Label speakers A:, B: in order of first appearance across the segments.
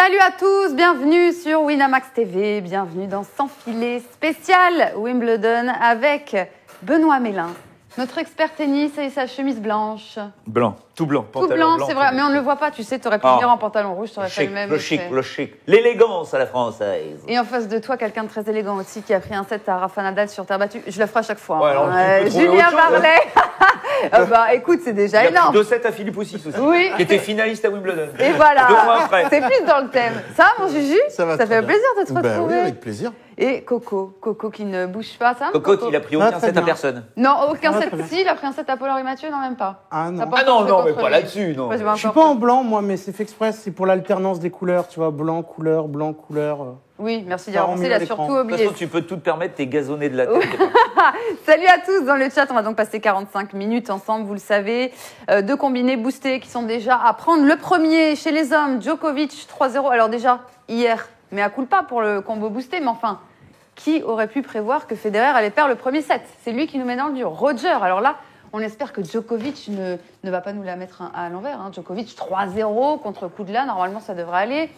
A: Salut à tous, bienvenue sur Winamax TV, bienvenue dans Sans filet spécial Wimbledon avec Benoît Mélin, notre expert tennis et sa chemise blanche.
B: Blanc, tout blanc,
A: tout blanc, c'est vrai, mais on ne le voit pas, tu sais, tu aurais pu venir en pantalon rouge, tu aurais fait le même.
B: Le chic, l'élégance à la française.
A: Et en face de toi, quelqu'un de très élégant aussi qui a pris un set à Rafa Nadal sur terre battue. Je le ferai à chaque fois.
B: Ouais, alors,
A: Julien Varlet. Bah écoute, c'est déjà énorme.
B: 2-7 à Philippe aussi, oui, qui était finaliste à Wimbledon.
A: Et voilà,
B: 2 mois après.
A: C'est plus dans le thème. Ça, mon Juju, ça fait plaisir de te retrouver.
C: Oui, avec plaisir.
A: Et Coco qui ne bouge pas, ça.
B: Coco, il a pris aucun set à personne.
A: Non, aucun set. Si, il a pris un set à Paul-Henri Mathieu, non, même pas.
C: Ah non.
B: Non, mais pas là-dessus, non.
C: Je suis pas en blanc, moi, mais c'est fait exprès, c'est pour l'alternance des couleurs, tu vois, blanc, couleur.
A: Oui, merci d'y avoir pensé, il a surtout
B: De toute
A: oublié.
B: façon, tu peux tout te permettre, t'es gazonné de la tête.
A: Salut à tous dans le chat, on va donc passer 45 minutes ensemble, vous le savez. Deux combinés boostés qui sont déjà à prendre. Le premier chez les hommes, Djokovic 3-0. Alors déjà, hier, mais à culpa pour le combo boosté, mais enfin, qui aurait pu prévoir que Federer allait perdre le premier set? C'est lui qui nous met dans le dur. Roger, alors là, on espère que Djokovic ne va pas nous la mettre à l'envers. Hein. Djokovic 3-0 contre Kudla, normalement ça devrait aller.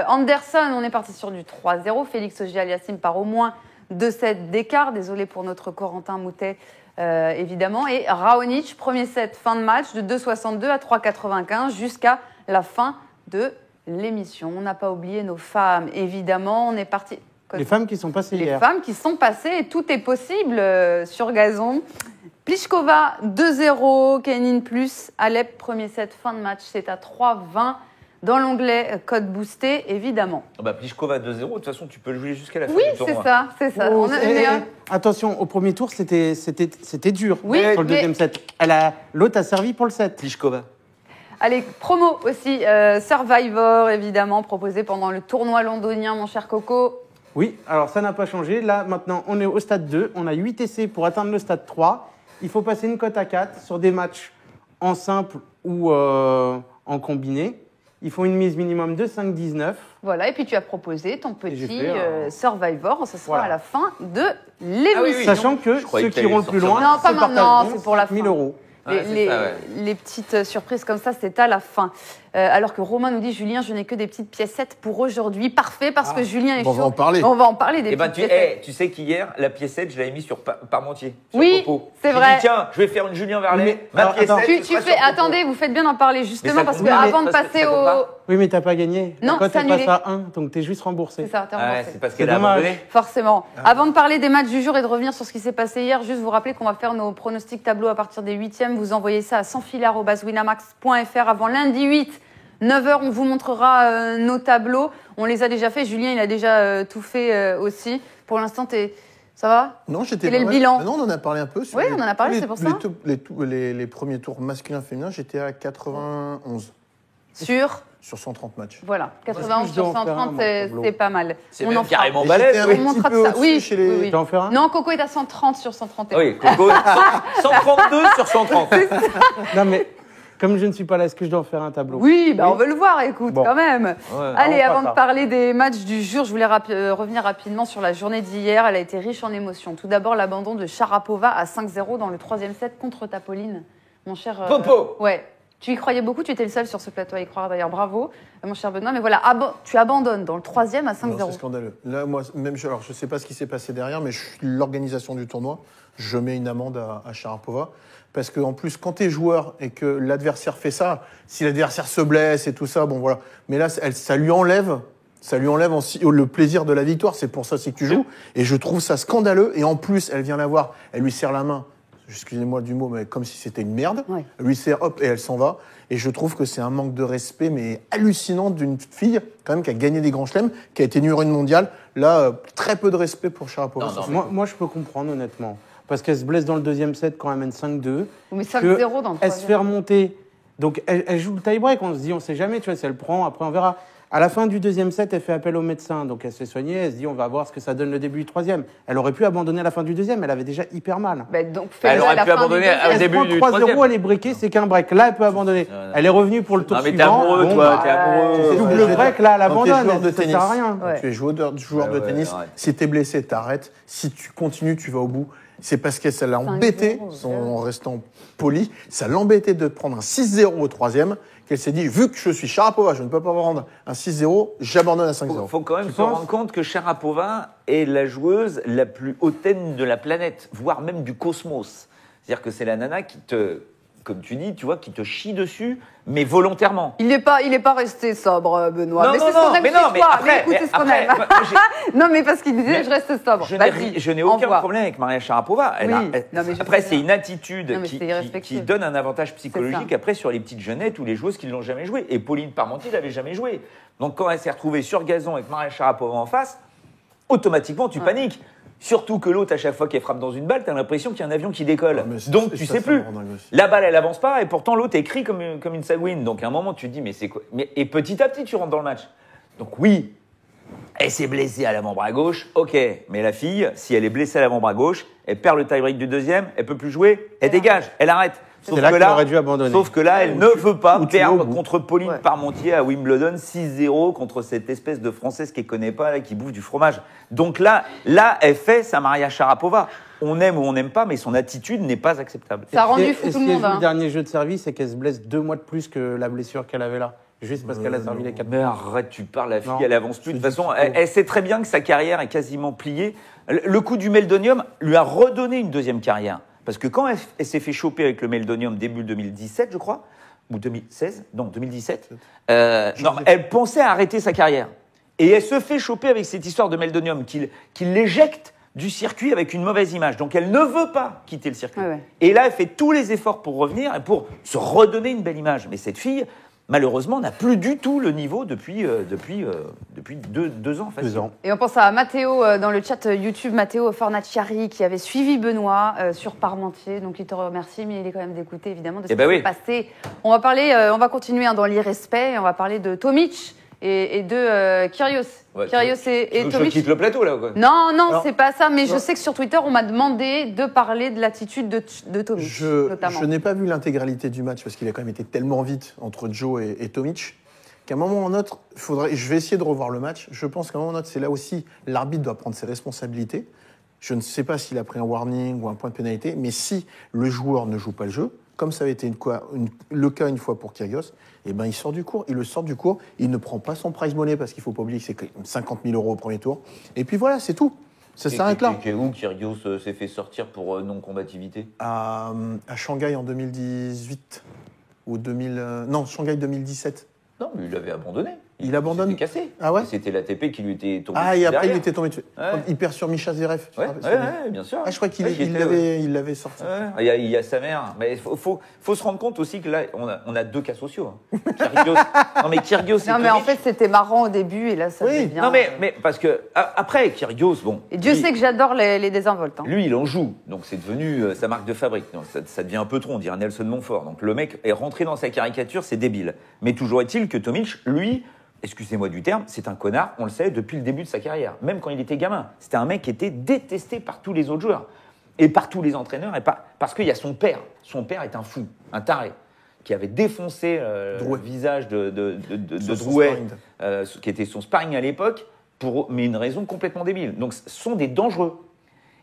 A: Anderson, on est parti sur du 3-0. Félix Auger-Aliassime par au moins 2 sets d'écart. Désolé pour notre Corentin Moutet, évidemment. Et Raonic, premier set, fin de match, de 2,62 à 3,95 jusqu'à la fin de l'émission. On n'a pas oublié nos femmes, évidemment. On est parti...
C: Les femmes qui sont passées hier.
A: Les femmes qui sont passées, et tout est possible sur gazon. Pliskova 2-0, Kenin plus, Alep, premier set, fin de match, c'est à 3,20 dans l'onglet code boosté, évidemment.
B: Pliskova 2-0, de toute façon, tu peux le jouer jusqu'à la fin
A: du
B: tournoi.
A: Oui, c'est ça.
C: Oh, attention, au premier tour, c'était dur sur le deuxième set. L'autre a servi pour le set.
B: Pliskova.
A: Allez, promo aussi, Survivor, évidemment, proposé pendant le tournoi londonien, mon cher Coco.
C: Oui, alors ça n'a pas changé. Là, maintenant, on est au stade 2. On a 8 essais pour atteindre le stade 3. Il faut passer une cote à 4 sur des matchs en simple ou en combiné. Il faut une mise minimum de 5,19.
A: Voilà, et puis tu as proposé ton petit Survivor. Ce sera à la fin de l'émission.
B: Ah oui,
C: sachant que ceux qui iront le plus loin,
A: non, pas maintenant, c'est pour la fin.
C: 1 000 €.
A: Les petites surprises comme ça, c'est à la fin. Alors que Romain nous dit, Julien, je n'ai que des petites piécettes pour aujourd'hui. Parfait, parce que Julien est chaud.
C: On va en parler.
A: On va en parler des petites piécettes.
B: Tu sais qu'hier, la piécette, je l'avais mis sur Parmentier.
A: Oui, c'est vrai.
B: Dit, tiens, je vais faire une Julien Varlet. Ma piécette,
A: attendez, vous faites bien d'en parler justement, parce qu'avant de passer au...
C: Oui, mais t'as pas gagné.
A: Non,
C: la cote,
A: c'est
C: elle
A: annulé.
C: passe à 1, donc t'es juste remboursé.
A: C'est ça, t'es remboursé.
B: C'est parce qu'elle a abandonné.
A: Forcément. Avant de parler des matchs du jour et de revenir sur ce qui s'est passé hier, juste vous rappeler qu'on va faire nos pronostics tableaux à partir des 8e. Vous envoyez ça à sansfilet@winamax.fr avant lundi 8. 9h, on vous montrera nos tableaux. On les a déjà faits. Julien, il a déjà tout fait aussi. Pour l'instant, ça va?
D: Non, j'étais.
A: Quel est le bilan?
D: Non, on en a parlé un peu.
A: Oui, on en a parlé, c'est pour ça.
D: Les premiers tours masculins-féminins, j'étais à 91. Sur 130 matchs.
A: Voilà, 91 sur 130, c'est pas mal.
B: C'est même carrément balèze.
A: On montrera tout ça. Oui,
D: oui.
C: en faire un?
A: Non, Coco est à 130 sur 131.
B: Oui, Coco, 132 sur 130.
C: Non, mais comme je ne suis pas là, est-ce que je dois en faire un tableau?
A: Oui, on veut le voir, écoute, quand même.
B: Ouais,
A: allez, avant de parler des matchs du jour, je voulais revenir rapidement sur la journée d'hier. Elle a été riche en émotions. Tout d'abord, l'abandon de Sharapova à 5-0 dans le 3e set contre Tapoline. Mon cher...
B: Popo.
A: Ouais. Tu y croyais beaucoup, tu étais le seul sur ce plateau à y croire d'ailleurs, bravo, mon cher Benoît. Mais voilà, tu abandonnes dans le 3e à 5-0.
D: C'est scandaleux. Là, moi, même, alors, je ne sais pas ce qui s'est passé derrière, mais l'organisation du tournoi, je mets une amende à Sharapova. Parce qu'en plus, quand tu es joueur et que l'adversaire fait ça, si l'adversaire se blesse et tout ça, bon voilà. Mais là, ça lui enlève le plaisir de la victoire. C'est pour ça aussi que tu joues. Et je trouve ça scandaleux. Et en plus, elle vient la voir, elle lui serre la main. Excusez-moi du mot, mais comme si c'était une merde. Ouais. Elle lui serre, hop, et elle s'en va. Et je trouve que c'est un manque de respect, mais hallucinant d'une fille, quand même, qui a gagné des grands chelems, qui a été numéro 1 mondiale. Là, très peu de respect pour Sharapova.
C: Moi, je peux comprendre, honnêtement. Parce qu'elle se blesse dans le 2e set quand elle mène 5-2.
A: Mais 5-0 dans le 3e.
C: Elle se fait remonter. Donc, elle joue le tie-break. On se dit, on ne sait jamais, tu vois, si elle prend, après on verra. À la fin du 2e set, elle fait appel au médecin. Donc, elle se fait soigner. Elle se dit, on va voir ce que ça donne le début du 3e. Elle aurait pu abandonner à la fin du 2e. Elle avait déjà hyper mal.
A: Donc,
B: elle aurait pu abandonner au début du 3e.
C: 3-0, elle est breakée, c'est qu'un break. Là, elle peut abandonner. Elle est revenue pour le tour suivant.
B: T'es amoureux, toi. T'es amoureux.
C: Double break, là, elle abandonne.
D: Ça sert à
C: rien.
D: Tu es joueur de tennis. Si t'es blessé, t'arrêtes. Si tu continues, tu vas au bout. C'est parce que ça l'a embêté, en restant poli, ça l'embêtait de prendre un 6-0 au 3e, qu'elle s'est dit, vu que je suis Sharapova, je ne peux pas rendre un 6-0, j'abandonne à 5-0.
B: Il faut quand même se rendre compte que Sharapova est la joueuse la plus hautaine de la planète, voire même du cosmos. C'est-à-dire que c'est la nana qui te, comme tu dis, tu vois, qui te chie dessus, mais volontairement.
A: Il n'est pas resté sobre, Benoît.
B: Non,
A: mais
B: non,
A: c'est ce qu'on
B: non,
A: aime
B: mais
A: chez
B: non,
A: toi.
B: mais après,
A: écoutez ce qu'on
B: après,
A: aime.
B: moi,
A: Non, mais parce qu'il disait,
B: Mais
A: je reste sobre.
B: je n'ai aucun problème avec Maria Sharapova.
A: Oui. Non, mais je
B: Après,
A: sais
B: c'est
A: bien.
B: une attitude
A: Non, mais
B: qui
A: c'est irrespectueux.
B: donne un avantage psychologique
A: ça.
B: après sur les petites jeunettes ou les joueuses qui ne l'ont jamais joué. Et Pauline Parmentier l'avait jamais joué. Donc quand elle s'est retrouvée sur gazon avec Maria Sharapova en face, automatiquement tu paniques. Surtout que l'autre, à chaque fois qu'elle frappe dans une balle, tu as l'impression qu'il y a un avion qui décolle.
D: Ah, mais c'est-
B: Donc
D: c'est
B: tu
D: ça,
B: sais
D: ça
B: plus.
D: me rend dingue aussi.
B: La balle, elle avance pas et pourtant l'autre écrit comme une sagouine. Donc à un moment, tu te dis, mais c'est quoi et petit à petit, tu rentres dans le match. Donc oui, elle s'est blessée à l'avant-bras gauche, ok. Mais la fille, si elle est blessée à l'avant-bras gauche, elle perd le tie-break du deuxième, elle peut plus jouer, elle dégage, elle arrête.
C: C'est là qu'elle aurait dû abandonner.
B: Sauf que là, elle ne veut pas
D: ou tu vas
B: perdre
D: au bout.
B: contre Pauline Parmentier à Wimbledon 6-0 contre cette espèce de Française qu'elle connaît pas, là, qui bouffe du fromage. Donc là, elle fait sa Maria Sharapova. On aime ou on n'aime pas, mais son attitude n'est pas acceptable.
A: Ça a rendu
C: Et
A: fou
C: ce
A: tout le
C: qui est
A: monde.
C: joué
A: hein.
C: le dernier jeu de service, c'est qu'elle se blesse 2 mois de plus que la blessure qu'elle avait là. Juste parce qu'elle a servi les 4
B: Mais arrête, tu parles, la fille,
C: Non,
B: elle avance plus. De toute
C: c'est
B: façon,
C: du
B: elle sait très bien que sa carrière est quasiment pliée. Le coup du Meldonium lui a redonné une deuxième carrière. Parce que quand elle s'est fait choper avec le Meldonium début 2017, je crois, ou 2016, non, 2017, non, elle pensait arrêter sa carrière. Et elle se fait choper avec cette histoire de Meldonium qui l'éjecte du circuit avec une mauvaise image. Donc elle ne veut pas quitter le circuit.
A: Ouais.
B: Et là, elle fait tous les efforts pour revenir et pour se redonner une belle image. Mais cette fille, malheureusement, n'a plus du tout le niveau depuis 2 ans. Facile.
C: 2 ans.
A: Et on pense à Matteo dans le chat YouTube, Matteo Fornaciari, qui avait suivi Benoît sur Parmentier. Donc il te remercie, mais il est quand même d'écouter évidemment de ce qui s'est passé. On va continuer dans l'irrespect. On va parler de Tomic et de Kyrgios.
B: Ouais,
A: Kyrgios
B: tu
A: et
B: veux que je
A: Tomic.
B: quitte le plateau là ou quoi?
A: Non,
D: Alors,
A: c'est pas ça. Mais je
D: non.
A: sais que sur Twitter, on m'a demandé de parler de l'attitude de Tomic, notamment.
D: Je n'ai pas vu l'intégralité du match parce qu'il a quand même été tellement vite entre Joe et Tomic qu'à un moment ou un autre, je vais essayer de revoir le match. Je pense qu'à un moment ou un autre, c'est là aussi l'arbitre doit prendre ses responsabilités. Je ne sais pas s'il a pris un warning ou un point de pénalité, mais si le joueur ne joue pas le jeu, comme ça avait été le cas une fois pour Kyrgios, eh ben il sort du cours, il le sort du cours, il ne prend pas son prize money parce qu'il ne faut pas oublier que c'est 50 000 € au premier tour. Et puis voilà, c'est tout. Ça s'arrête là.
B: Et où Kyrgios s'est fait sortir pour non-combativité?
D: À Shanghai en 2018 ou non, Shanghai 2017.
B: Non, mais il l'avait abandonné.
D: Il abandonne.
B: Il s'était cassé.
D: Ah ouais.
B: C'était l'ATP qui lui était tombé
D: Ah,
B: dessus
D: et après
B: derrière.
D: il était tombé dessus.
B: Ouais.
D: Il perd sur Misha Zverev. tu te
B: Ouais,
D: rappelles,
B: ouais, bien sûr.
D: Ah, je crois qu'il
B: Ouais, j'y étais,
D: il l'avait sorti.
B: Ouais, il y a sa mère. Mais il faut se rendre compte aussi que là, on a 2 cas sociaux. Hein. Kyrgios. Non, mais Kyrgios et
A: Non, mais en
B: Tomic.
A: fait, c'était marrant au début et là, ça
D: Oui.
A: devient.
B: Non, mais parce que après, Kyrgios, bon.
A: Et Dieu
B: lui-
A: sait que j'adore les désinvoltes. hein.
B: Lui, il en joue, donc c'est devenu sa marque de fabrique. Donc, ça devient un peu trop, on dirait Nelson Montfort. Donc le mec est rentré dans sa caricature, c'est débile. Mais toujours est-il que Tomic, lui, excusez-moi du terme, c'est un connard, on le sait, depuis le début de sa carrière. Même quand il était gamin. C'était un mec qui était détesté par tous les autres joueurs. Et par tous les entraîneurs, parce qu'il y a son père. Son père est un fou, un taré, qui avait défoncé le visage de
D: Sur son
B: Drouet,
D: sparring.
B: qui était son sparring à l'époque, mais une raison complètement débile. Donc ce sont des dangereux.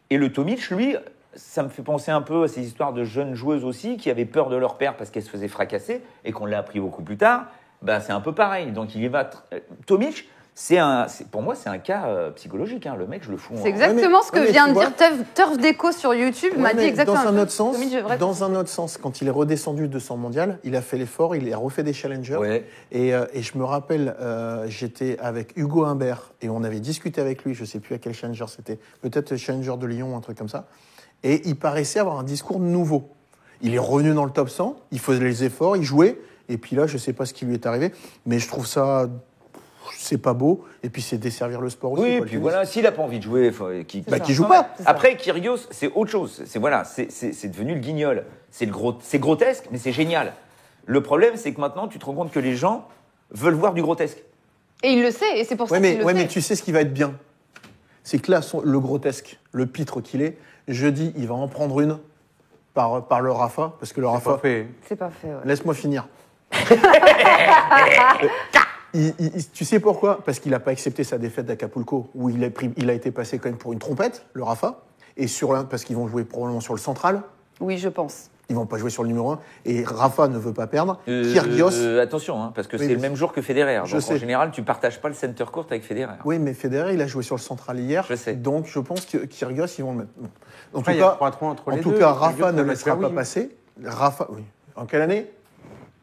B: Et le Tomic, lui, ça me fait penser un peu à ces histoires de jeunes joueuses aussi, qui avaient peur de leur père parce qu'elles se faisaient fracasser, et qu'on l'a appris beaucoup plus tard. Ben, c'est un peu pareil. Donc il y va. Tomic, pour moi, c'est un cas psychologique. Hein. Le mec, je le fous.
A: C'est exactement ce que
D: mais
A: vient
D: tu
A: de
D: vois.
A: dire Turf Déco sur YouTube.
D: Ouais,
A: m'a dit
D: mais
A: exactement.
D: dans un
A: la
D: autre
A: chose.
D: sens,
A: Tomic, je devrais-
D: dans un autre sens, quand il est redescendu de son mondial, il a fait l'effort, il a refait des challengers.
B: Ouais.
D: Et je me rappelle, j'étais avec Hugo Humbert et on avait discuté avec lui. Je ne sais plus à quel challenger c'était, peut-être challenger de Lyon, un truc comme ça. Et il paraissait avoir un discours nouveau. Il est revenu dans le top 100, il faisait les efforts, il jouait. Et puis là, je ne sais pas ce qui lui est arrivé, mais je trouve ça, c'est pas beau. Et puis c'est desservir le sport aussi.
B: Oui,
D: quoi,
B: puis
D: le
B: voilà, s'il n'a pas envie de jouer, qu'il
A: C'est ça.
D: qu'il joue
A: Ouais,
D: pas.
A: c'est ça.
B: Après, Kyrgios, c'est autre chose. C'est devenu le guignol. C'est grotesque, mais c'est génial. Le problème, c'est que maintenant, tu te rends compte que les gens veulent voir du grotesque.
A: Et il le sait, et c'est pour ça
D: Ouais,
A: qu'il le
D: mais
A: fait.
D: tu sais ce qui va être bien. C'est que là, le grotesque, le pitre qu'il est, jeudi, il va en prendre une par le Rafa, parce que le Rafa,
C: Pas fait.
A: C'est pas fait, ouais.
D: laisse-moi finir. Tu sais pourquoi? Parce qu'il n'a pas accepté sa défaite d'Acapulco, où il a été passé quand même pour une trompette, le Rafa, et parce qu'ils vont jouer probablement sur le central.
A: Oui, je pense.
D: Ils vont pas jouer sur le numéro 1. Et Rafa ne veut pas perdre. Kyrgios.
B: Attention, hein, parce que
D: Oui,
B: c'est le même jour que Federer.
D: Je
B: Donc
D: sais.
B: en général, tu partages pas le center court avec Federer.
D: Oui, mais Federer, il a joué sur le central hier.
B: Je sais.
D: Donc, je pense que Kyrgios, ils vont le mettre. Bon. En
C: Après,
D: tout
C: il y a
D: cas,
C: 3-3 entre les
D: en tout
C: deux.
D: cas,
C: Kyrgios
D: Rafa ne
C: va
D: laissera
C: mettre
D: pas
C: oui.
D: passer. Rafa, oui. En quelle année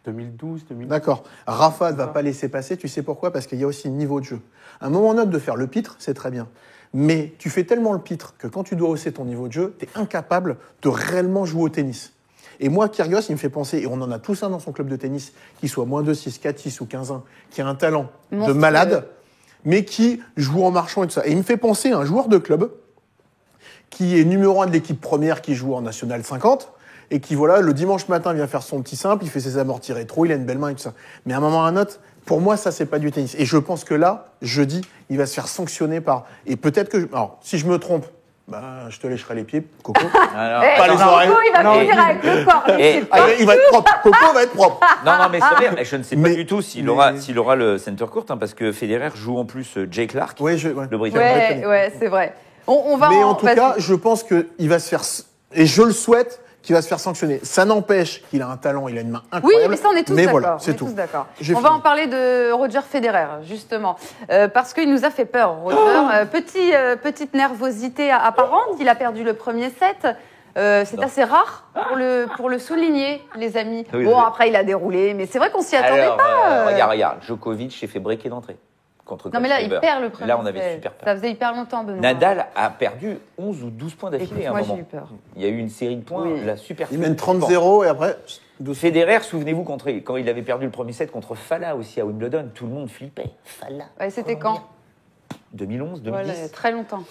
C: 2012, 2012.
D: D'accord. Rafa ne va pas laisser passer. Tu sais pourquoi? Parce qu'il y a aussi le niveau de jeu. À un moment donné, de faire le pitre, c'est très bien. Mais tu fais tellement le pitre que quand tu dois hausser ton niveau de jeu, tu es incapable de réellement jouer au tennis. Et moi, Kyrgios, il me fait penser, et on en a tous un dans son club de tennis, qui soit moins 2-6, 4-6 ou 15-1, qui a un talent de
A: Monstrueux.
D: malade, mais qui joue en marchant et tout ça. Et il me fait penser à un joueur de club qui est numéro 1 de l'équipe première, qui joue en National 50, et qui, voilà, le dimanche matin vient faire son petit simple, il fait ses amortis rétro, il a une belle main et tout ça. Mais à un moment ou à un autre, pour moi, ça, c'est pas du tennis. Et je pense que là, jeudi, il va se faire sanctionner par... Et peut-être que... Alors, si je me trompe, bah, je te lécherai les pieds, Coco.
B: Alors,
A: Eh,
D: pas les
A: Coco,
D: oreilles.
A: il va
C: Non,
A: finir avec le corps.
B: Et-
A: C'est
D: Ah,
A: pas-
D: il va être propre. Coco va être propre.
B: non, mais c'est vrai. Je ne sais pas
D: Mais-
B: du tout s'il
D: mais-
B: aura le center court, hein, parce que Federer joue en plus Jay Clark,
D: Ouais,
B: le Britannique.
A: Ouais, c'est vrai. On va
D: Mais en tout
A: vas-y.
D: cas, je pense qu'il va se faire... Et je le souhaite qu'il va se faire sanctionner. Ça n'empêche qu'il a un talent, il a une main
A: Oui,
D: incroyable.
A: mais ça, on est tous
D: Mais
A: d'accord.
D: voilà,
A: On
D: c'est
A: est
D: tout.
A: tous d'accord.
D: J'ai
A: On va
D: fini.
A: en parler de Roger Federer, justement. Parce qu'il nous a fait peur, Roger. Petite nervosité apparente. Il a perdu le premier set. C'est assez rare pour le souligner, les amis.
B: Oui,
A: Bon,
B: oui.
A: après, il a déroulé, mais c'est vrai qu'on s'y attendait
B: Alors,
A: pas.
B: regarde, Djokovic s'est fait breaker d'entrée contre
A: Non, mais là, il
B: Kohlschreiber.
A: perd le premier
B: Là, on avait
A: set.
B: super peur.
A: Ça faisait hyper longtemps, Benoît.
B: Nadal a perdu 11 ou 12 points d'affilée à un
A: Écoute, moi,
B: moment.
A: j'ai eu peur.
B: Il y a eu une série de points,
A: Oui.
B: la super.
D: Il mène 30-0 et après... doucement.
B: Federer, souvenez-vous, quand il avait perdu le premier set contre Fala aussi à Wimbledon, tout le monde flippait. Fala.
A: Ouais, c'était quand
B: 2011, 2010.
A: Voilà, il y a très longtemps.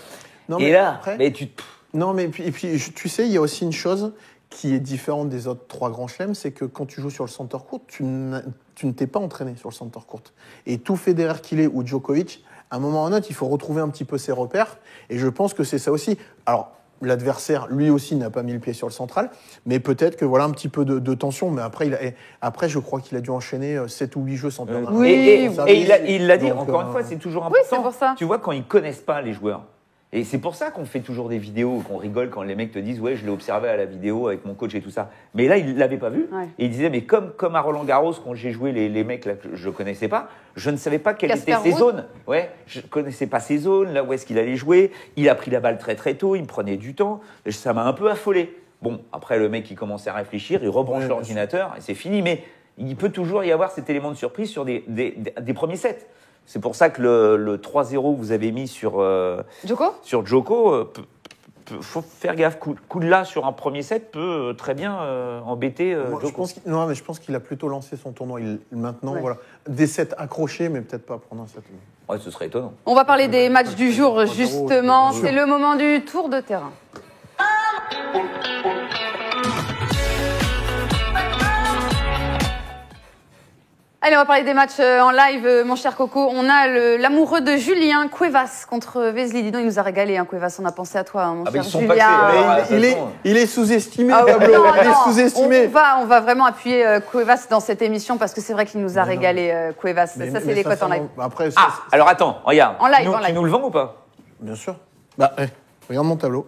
D: Non,
B: Et
D: mais
B: là,
D: après-
B: mais tu.
D: Non, mais et puis, tu sais, il y a aussi une chose qui est différente des autres 3 grands chelems, c'est que quand tu joues sur le center court, tu ne t'es pas entraîné sur le center court. Et tout Federer qu'il est ou Djokovic, à un moment ou à un autre, il faut retrouver un petit peu ses repères. Et je pense que c'est ça aussi. Alors, l'adversaire, lui aussi, n'a pas mis le pied sur le central, mais peut-être que voilà un petit peu de tension. Mais après, je crois qu'il a dû enchaîner 7 ou 8 jeux sans perdre.
A: Oui,
B: et
A: oui.
B: il l'a dit,
D: Donc,
B: encore une fois, c'est toujours
A: Oui,
B: important.
A: c'est pour ça.
B: Tu vois, quand ils connaissent pas les joueurs. Et c'est pour ça qu'on fait toujours des vidéos, qu'on rigole quand les mecs te disent « Ouais, je l'ai observé à la vidéo avec mon coach et tout ça. » Mais là, il l'avait pas vu.
A: Ouais.
B: Et il disait « Mais comme à Roland-Garros, quand j'ai joué les mecs là, que je connaissais pas, je ne savais pas quelles
A: Casper
B: étaient ses
A: Ruud.
B: zones. Ouais, je connaissais pas ses zones, là où est-ce qu'il allait jouer. Il a pris la balle très très tôt, il me prenait du temps. Et ça m'a un peu affolé. Bon, après, le mec, il commençait à réfléchir, il rebranche
D: Ouais,
B: l'ordinateur et c'est fini. Mais il peut toujours y avoir cet élément de surprise sur des premiers sets. C'est pour ça que le 3-0 que vous avez mis sur
A: Djoko
B: faut faire gaffe. Coup de là sur un premier set peut très bien embêter
D: Moi,
B: Djoko.
D: je pense qu'il a plutôt lancé son tournoi. Maintenant,
A: Ouais.
D: voilà, des sets accrochés, mais peut-être pas prendre un set.
B: Ouais, ce serait étonnant.
A: On va parler des matchs du jour,
D: 3-0,
A: justement.
D: bien sûr.
A: C'est le moment du tour de terrain. Allez, on va parler des matchs en live, mon cher Coco. On a l'amoureux de Julien, Cuevas contre Vesely. Dis donc, il nous a régalé, hein, Cuevas. On a pensé à toi, hein, mon
B: Ah, mais
A: cher
B: ils sont
A: Julien.
B: passés, alors,
D: Mais il, est,
B: façon,
D: il est sous-estimé,
A: Ah ouais,
D: Pablo.
A: non,
D: il est
A: non,
D: sous-estimé.
A: on va vraiment appuyer Cuevas dans cette émission parce que c'est vrai qu'il nous a régalé, Cuevas. Ça, c'est les cotes en live.
D: Après,
B: Ah, alors attends, regarde.
A: En live,
B: Tu nous-
A: en live.
B: Tu nous le vends ou pas?
D: bien sûr. Regarde mon tableau.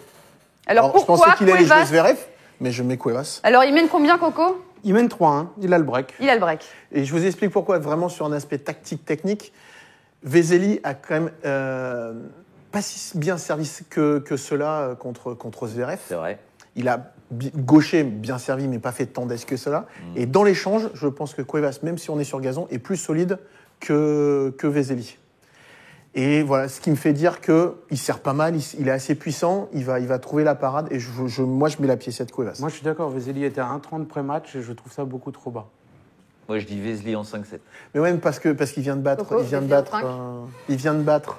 A: Alors,
D: je
A: pourquoi
D: pensais qu'il allait jouer
A: Cuevas
D: Zverev, mais je mets Cuevas.
A: Alors, il mène combien, Coco?
C: Il mène 3-1, il a le break.
A: Il a le break.
D: Et je vous explique pourquoi, vraiment sur un aspect tactique-technique. Vesely a quand même pas si bien servi que cela contre Zverev.
B: C'est vrai.
D: Il a gaucher bien servi, mais pas fait tant d'ess que cela. Et dans l'échange, je pense que Cuevas, même si on est sur gazon, est plus solide que Vesely. Et voilà, ce qui me fait dire qu'il sert pas mal, il est assez puissant, il va trouver la parade. Et moi, je mets la piécette Cuevas.
C: Moi, je suis d'accord, Vesely était à 1,30 pré-match et je trouve ça beaucoup trop bas.
B: Moi, je dis Vesely en 5-7.
D: Mais même parce qu'il vient de battre,
A: Coco,
D: il vient de
A: Vesely en
D: battre,
A: 5.
D: il vient de battre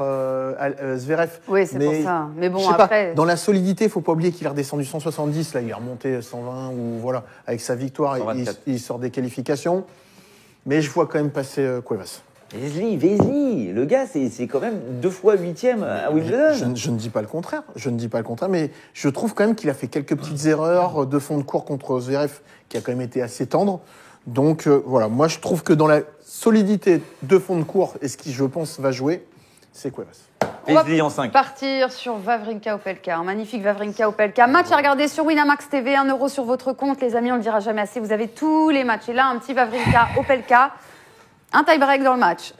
D: Zverev.
A: Oui, c'est pour ça. Mais bon,
D: je sais
A: après.
D: pas, dans la solidité, il faut pas oublier qu'il est redescendu 170, là, il est remonté 120 ou voilà, avec sa victoire,
B: 124.
D: il sort des qualifications. Mais je vois quand même passer Cuevas.
B: Vesely, le gars, c'est quand même 2 fois 8e à Wimbledon.
D: Je ne dis pas le contraire, mais je trouve quand même qu'il a fait quelques petites erreurs de fond de cours contre Zverev, qui a quand même été assez tendre. Donc voilà, moi je trouve que dans la solidité de fond de cours, et ce qui je pense va jouer, c'est Cuevas.
A: On va
B: Fais-y en 5.
A: partir sur Wawrinka Opelka, un magnifique Wawrinka Opelka. Match à regarder sur Winamax TV, 1 euro sur votre compte. Les amis, on ne le dira jamais assez, vous avez tous les matchs. Et là, un petit Wawrinka Opelka, un tie-break dans le match.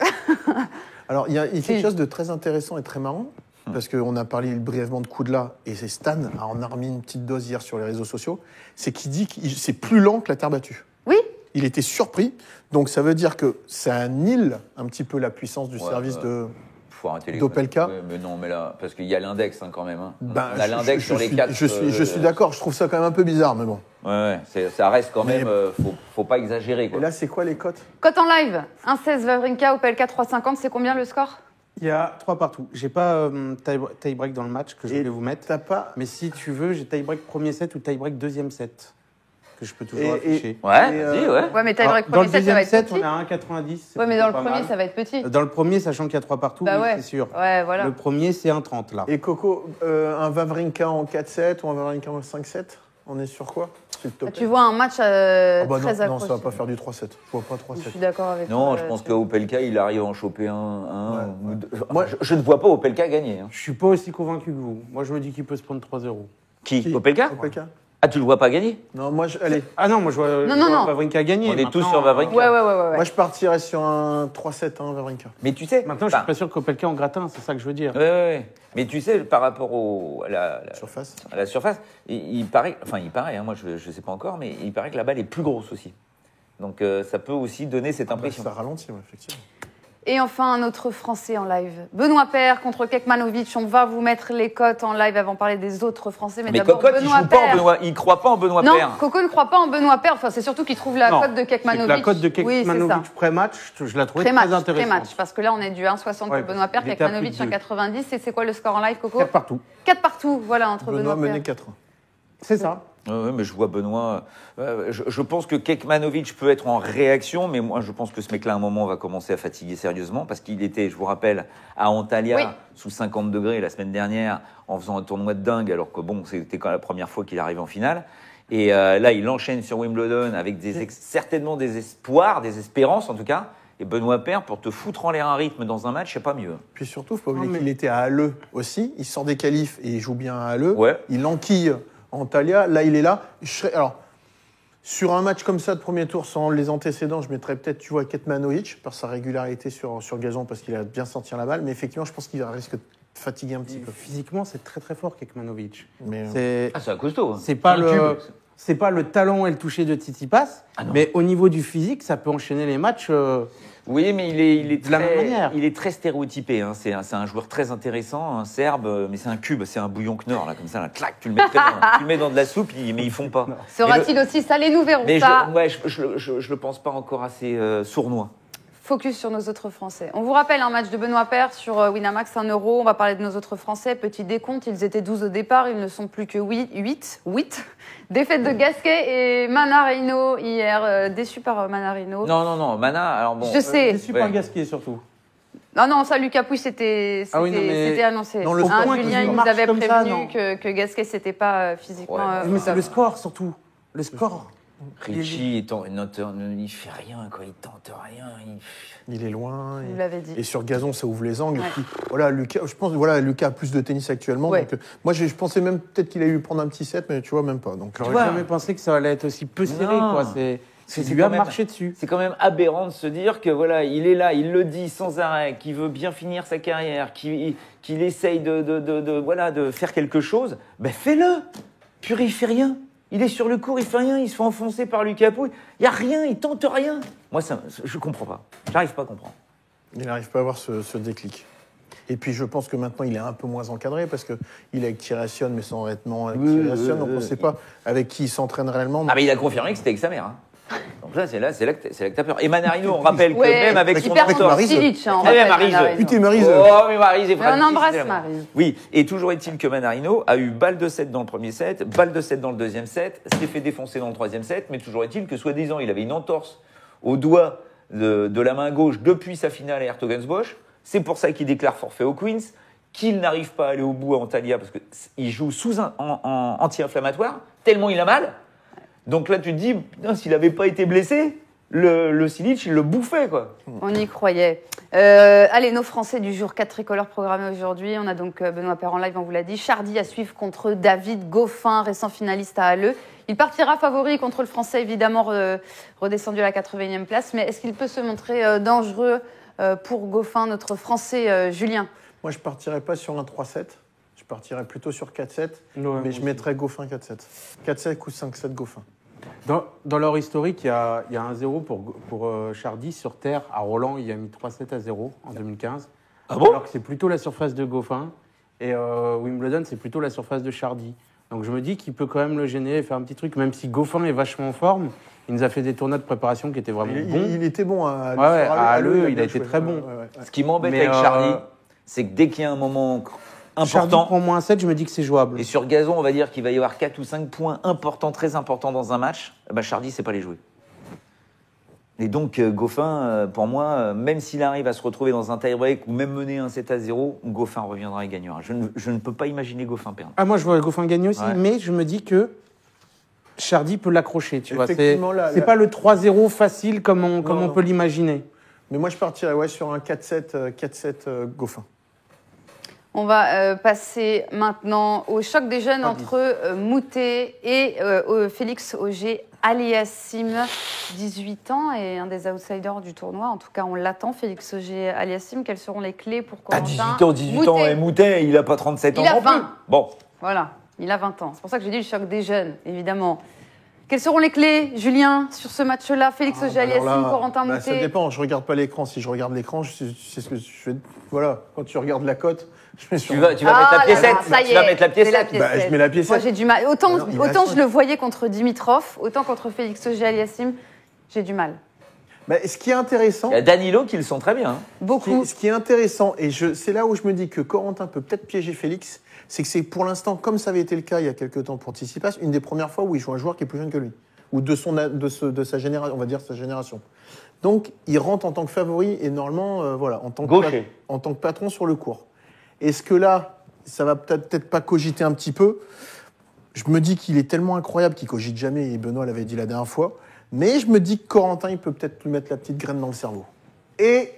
D: Alors, il y a quelque chose de très intéressant et très marrant, parce qu'on a parlé brièvement de Koudla, et c'est Stan en a remis une petite dose hier sur les réseaux sociaux, c'est qu'il dit que c'est plus lent que la terre battue.
A: Oui,
D: Il était surpris, donc ça veut dire que ça annule un petit peu la puissance du service de...
B: Faut arrêter les
D: d'Opelka.
B: conneries. Ouais, mais non, mais là, parce qu'il y a l'index quand même. Hein.
D: Ben,
B: On a l'index sur les 4.
D: Je suis d'accord, je trouve ça quand même un peu bizarre, mais bon.
B: Ouais, ça reste quand
D: Mais-
B: même. Faut pas exagérer. Quoi.
D: Et là, c'est quoi les cotes?
A: cote en live, 1,16 Wawrinka Opelka 3,50, c'est combien le score?
C: Il y a 3 partout. J'ai pas tie-break dans le match que je
D: Et
C: voulais vous mettre.
D: T'as pas...
C: Mais si tu veux, j'ai tie-break premier set ou tie-break deuxième set que je peux toujours
D: Et-
C: afficher.
B: Ouais,
D: Et,
B: vas-y, ouais.
A: Ouais, mais
C: Alors,
A: tie-break
C: dans le
A: premier set, ça
C: deuxième
A: va être
C: set,
A: petit.
C: on a 1,90. c'est
A: Ouais, mais dans le
C: pas
A: premier,
C: mal.
A: ça va être petit.
C: Dans le premier, sachant qu'il y a 3 partout,
A: Bah
C: oui,
A: ouais.
C: c'est sûr.
A: Ouais, voilà.
C: Le premier, c'est 1,30 là.
D: Et Coco, un Wawrinka en 4-7 ou un Wawrinka en 5-7? On est sur quoi, s'il te plaît?
A: Tu vois un match
D: Ah bah
A: très
D: non,
A: accroché.
D: non, ça va pas faire du 3-7. Je vois pas
A: Je
D: 3-7.
A: suis d'accord avec
B: Non,
A: toi.
B: je pense qu'Opelka, il arrive à en choper un
D: Ouais.
B: ou deux.
D: Moi,
B: je ne vois pas Opelka gagner. Hein.
C: Je suis pas aussi convaincu que vous. Moi, je me dis qu'il peut se prendre 3-0.
B: Qui Opelka
D: Opelka?
B: Ah, tu le vois pas gagner
D: Non, moi, allez.
C: Ah non, moi, je vois,
A: Non,
C: je
A: non,
C: vois
A: non.
C: Wawrinka gagner.
B: On est tous
C: Maintenant,
B: sur Wawrinka.
A: Ouais.
D: Moi, je partirais sur un 3-7, hein, Wawrinka.
B: Mais tu sais.
C: Maintenant, je suis pas sûr qu'Opelka en gratin, c'est ça que je veux dire.
B: Ouais. Mais tu sais, par rapport à
D: Surface.
B: à la surface, il paraît, hein, moi je ne sais pas encore, mais il paraît que la balle est plus grosse aussi. Donc ça peut aussi donner cette impression.
D: Ça ralentit, ouais, effectivement.
A: Et enfin, un autre Français en live. Benoît Paire contre Kekmanovic. On va vous mettre les cotes en live avant de parler des autres Français. Mais,
B: Mais
A: d'abord,
B: Cocotte, il
A: Benoît
B: joue pas en
A: Paire.
B: Benoît, il croit pas en Benoît
A: Non,
B: Paire.
A: Coco ne croit pas en Benoît Paire. Enfin, c'est surtout qu'il trouve la
C: Non,
A: cote de
C: c'est que
A: Kekmanovic.
C: la cote de
A: Oui, c'est
C: Kekmanovic
A: ça.
C: pré-match, je la trouvais
A: Pré-match,
C: très intéressante.
A: pré-match. Parce que là, on est du 1,60
C: Ouais,
A: pour Benoît Paire,
C: il était à
A: Kekmanovic
C: plus de
A: 1,90. Et c'est quoi le score en live, Coco
C: 4 partout.
A: 4 partout, voilà, entre
D: Benoît
A: Benoît
D: mené
A: Paire.
D: 4-1.
C: C'est ça.
B: Ouais, mais je vois Benoît. Je pense que Kekmanovic peut être en réaction, mais moi je pense que ce mec-là, à un moment, va commencer à fatiguer sérieusement parce qu'il était, je vous rappelle, à Antalya
A: Oui.
B: sous 50 degrés la semaine dernière en faisant un tournoi de dingue, alors que bon, c'était quand même la première fois qu'il arrive en finale. Et là, il enchaîne sur Wimbledon avec certainement des espoirs, des espérances en tout cas. Et Benoît Paire, pour te foutre en l'air un rythme dans un match, c'est pas mieux.
D: Puis surtout, il faut pas oublier
C: Non, mais-
D: qu'il était à Halle aussi. Il sort des qualifs et il joue bien à Halle.
B: Ouais.
D: Il enquille Antalya. Là, il est là. Alors, sur un match comme ça de premier tour, sans les antécédents, je mettrais peut-être, tu vois, Kekmanovic, par sa régularité sur gazon, parce qu'il a bien senti la balle. Mais effectivement, je pense qu'il risque de fatiguer un petit peu.
C: Physiquement, c'est très très fort, Kekmanovic.
D: Mais,
C: C'est
B: Ah, c'est un costaud. hein.
C: c'est pas
B: Un
C: le
B: tube.
C: c'est pas le talent et le toucher de Tsitsipas,
B: Ah non.
C: mais au niveau du physique, ça peut enchaîner les matchs.
B: Oui, mais il est
C: De la même manière.
B: il est très stéréotypé. Hein. C'est un joueur très intéressant, un Serbe, mais c'est un cube, c'est un bouillon Knorr, là, comme ça, là, clac, tu le mets, tu le mets dans de la soupe, mais ils font pas.
A: Sera-t-il aussi salé? Nous verrons
B: Mais
A: ça.
B: je le pense pas encore assez sournois.
A: Focus sur nos autres Français. On vous rappelle un match de Benoît Paire sur Winamax 1 euro. On va parler de nos autres Français. Petit décompte, ils étaient 12 au départ, ils ne sont plus que 8. Défaite de Gasquet et Manarino hier. Déçu par Manarino.
B: Non, Mana, alors bon.
A: Je sais.
C: Déçu
B: ouais.
C: par Gasquet surtout.
A: Non, ça, Lucas Pouille, c'était
C: Ah oui, non, mais-
A: c'était annoncé.
D: Non, le
A: Hein,
D: point
A: Julien,
C: qu'il
A: il nous
C: marche
A: avait
C: comme ça,
A: prévenu
C: non.
A: que Gasquet, c'était pas physiquement.
B: Ouais,
C: mais c'est
A: top.
C: le score surtout. Le score.
B: Richie, il fait rien, quoi. Il tente rien.
D: il est loin.
A: Vous
D: Et,
A: l'avez dit.
D: et sur gazon, ça ouvre les angles.
A: Ouais.
D: Et puis, voilà, Lucas, je pense, voilà, Lucas a plus de tennis actuellement.
A: Ouais.
D: Donc, moi, je pensais même peut-être qu'il allait lui prendre un petit set, mais tu vois, même pas. Donc,
C: J'aurais
B: vois.
C: jamais pensé que ça allait être aussi peu serré,
B: Non.
C: quoi. C'est
B: C'est
C: lui a
B: quand même-
C: marché dessus.
B: C'est quand même aberrant de se dire que voilà, il est là, il le dit sans arrêt, qu'il veut bien finir sa carrière, qu'il essaye de faire quelque chose. Ben fais-le. Purée, il fait rien. Il est sur le court, il fait rien, il se fait enfoncer par Lucas Pouille. Il y a rien, il tente rien. Moi, je comprends pas. J'arrive pas à comprendre.
D: il n'arrive pas à avoir ce déclic. Et puis, je pense que maintenant, il est un peu moins encadré parce qu'il est avec Thierry mais sans vêtements avec Thierry donc on ne sait pas avec qui il s'entraîne réellement.
B: Ah mais il a confirmé que c'était avec sa mère. Hein. Donc là, c'est là que t'as peur. Et Manarino, on rappelle que
A: Ouais,
B: même avec
A: il
B: son
A: perd
B: mentor.
A: contre
D: Maryse.
A: Silic, hein, on
B: Eh bien,
A: rappelle,
B: Maryse.
A: Manarino.
D: Putain, Maryse.
B: Oh, mais Maryse est
A: Mais on
B: Francis,
A: embrasse
B: c'est la-
A: Maryse.
B: Oui, et toujours est-il que Manarino a eu balle de 7 dans le premier set, balle de 7 dans le deuxième set, s'est fait défoncer dans le troisième set, mais toujours est-il que soi-disant il avait une entorse au doigt de la main gauche depuis sa finale à Hertogenbosch. C'est pour ça qu'il déclare forfait au Queens, qu'il n'arrive pas à aller au bout à Antalya parce qu'il joue sous en anti-inflammatoire, tellement il a mal. Donc là tu te dis, putain, s'il n'avait pas été blessé, le Silic, il le bouffait, quoi.
A: On y croyait. Allez, nos Français du jour, 4 tricolores programmés aujourd'hui. On a donc Benoît Paire en live, on vous l'a dit. Chardy à suivre contre David Goffin, récent finaliste à Halle. Il partira favori contre le Français, évidemment, redescendu à la 81e place. Mais est-ce qu'il peut se montrer dangereux pour Goffin, notre Français Julien?
D: Moi, je partirais pas sur un 3-7. Je partirais plutôt sur 4-7.
C: Ouais,
D: mais je mettrais Goffin 4-7. 4-7 ou 5-7 Goffin.
C: Dans leur historique, il y a 1-0 pour Chardy sur terre. À Roland, il a mis 3-7 à 0 en 2015.
B: Ah bon?
C: Alors que c'est plutôt la surface de Goffin. Et Wimbledon, c'est plutôt la surface de Chardy. Donc je me dis qu'il peut quand même le gêner et faire un petit truc, même si Goffin est vachement en forme. Il nous a fait des tournois de préparation qui étaient vraiment bons.
D: Il était bon à
C: Halle, il a été
D: joué.
C: très bon.
D: Ouais.
B: Ce qui m'embête
C: Mais,
B: avec Chardy, c'est que dès qu'il y a un moment
C: Chardy
B: important,
C: prend moins 7, je me dis que c'est jouable.
B: et sur gazon, on va dire qu'il va y avoir 4 ou 5 points importants, très importants dans un match, bah Chardy, c'est pas les jouer. Et donc, Goffin, pour moi, même s'il arrive à se retrouver dans un tie-break ou même mener un 7-0, Goffin reviendra et gagnera. Je ne peux pas imaginer Goffin perdre.
C: Ah, moi, je vois Goffin gagner aussi,
B: Ouais.
C: mais je me dis que Chardy peut l'accrocher, tu vois. C'est
D: Effectivement,
C: c'est pas le 3-0 facile comme on
D: Non.
C: peut l'imaginer.
D: Mais moi, je partirais sur un 4-7 Goffin.
A: On va passer maintenant au choc des jeunes entre Moutet et Félix Auger-Aliassime, 18 ans et un des outsiders du tournoi. En tout cas, on l'attend, Félix Auger-Aliassime. Quelles seront les clés pour
B: À
A: Corentin
B: 18 ans, et Moutet, il a pas 37 ans
A: Il a
B: non
A: 20.
B: plus. Bon,
A: Voilà, il a 20 ans. C'est pour ça que j'ai dit le choc des jeunes, évidemment. Quelles seront les clés, Julien, sur ce match-là? Félix Auger-Aliassime,
D: Alors là,
A: Corentin
D: ça
A: Moutet.
D: dépend, je regarde pas l'écran. Si je regarde l'écran, je sais ce que je fais. Voilà, quand tu regardes la cote, je mets sur.
B: tu vas
A: Ah
B: mettre la
A: là
B: piécette.
A: là, ça y
B: Tu vas
A: est,
B: mettre la
A: c'est
B: piécette.
D: Bah, je mets la piécette.
A: Moi, j'ai du mal. Autant,
D: Alors, il
A: autant
D: reste-
A: je le voyais contre Dimitrov, autant contre Félix Auger-Aliassime, j'ai du mal.
D: Bah, ce qui est intéressant,
B: Il y a Danilo qui le sont très bien. Hein.
A: Beaucoup.
D: ce qui est intéressant, et c'est là où je me dis que Corentin peut peut-être piéger Félix, c'est que c'est pour l'instant, comme ça avait été le cas il y a quelques temps pour Tsitsipas, une des premières fois où il joue un joueur qui est plus jeune que lui, ou de sa génération, on va dire sa génération. Donc, il rentre en tant que favori et normalement, voilà, en tant que patron sur le court. Est-ce que là, ça va peut-être pas cogiter un petit peu? Je me dis qu'il est tellement incroyable qu'il cogite jamais, et Benoît l'avait dit la dernière fois. Mais je me dis que Corentin, il peut peut-être lui mettre la petite graine dans le cerveau. Et,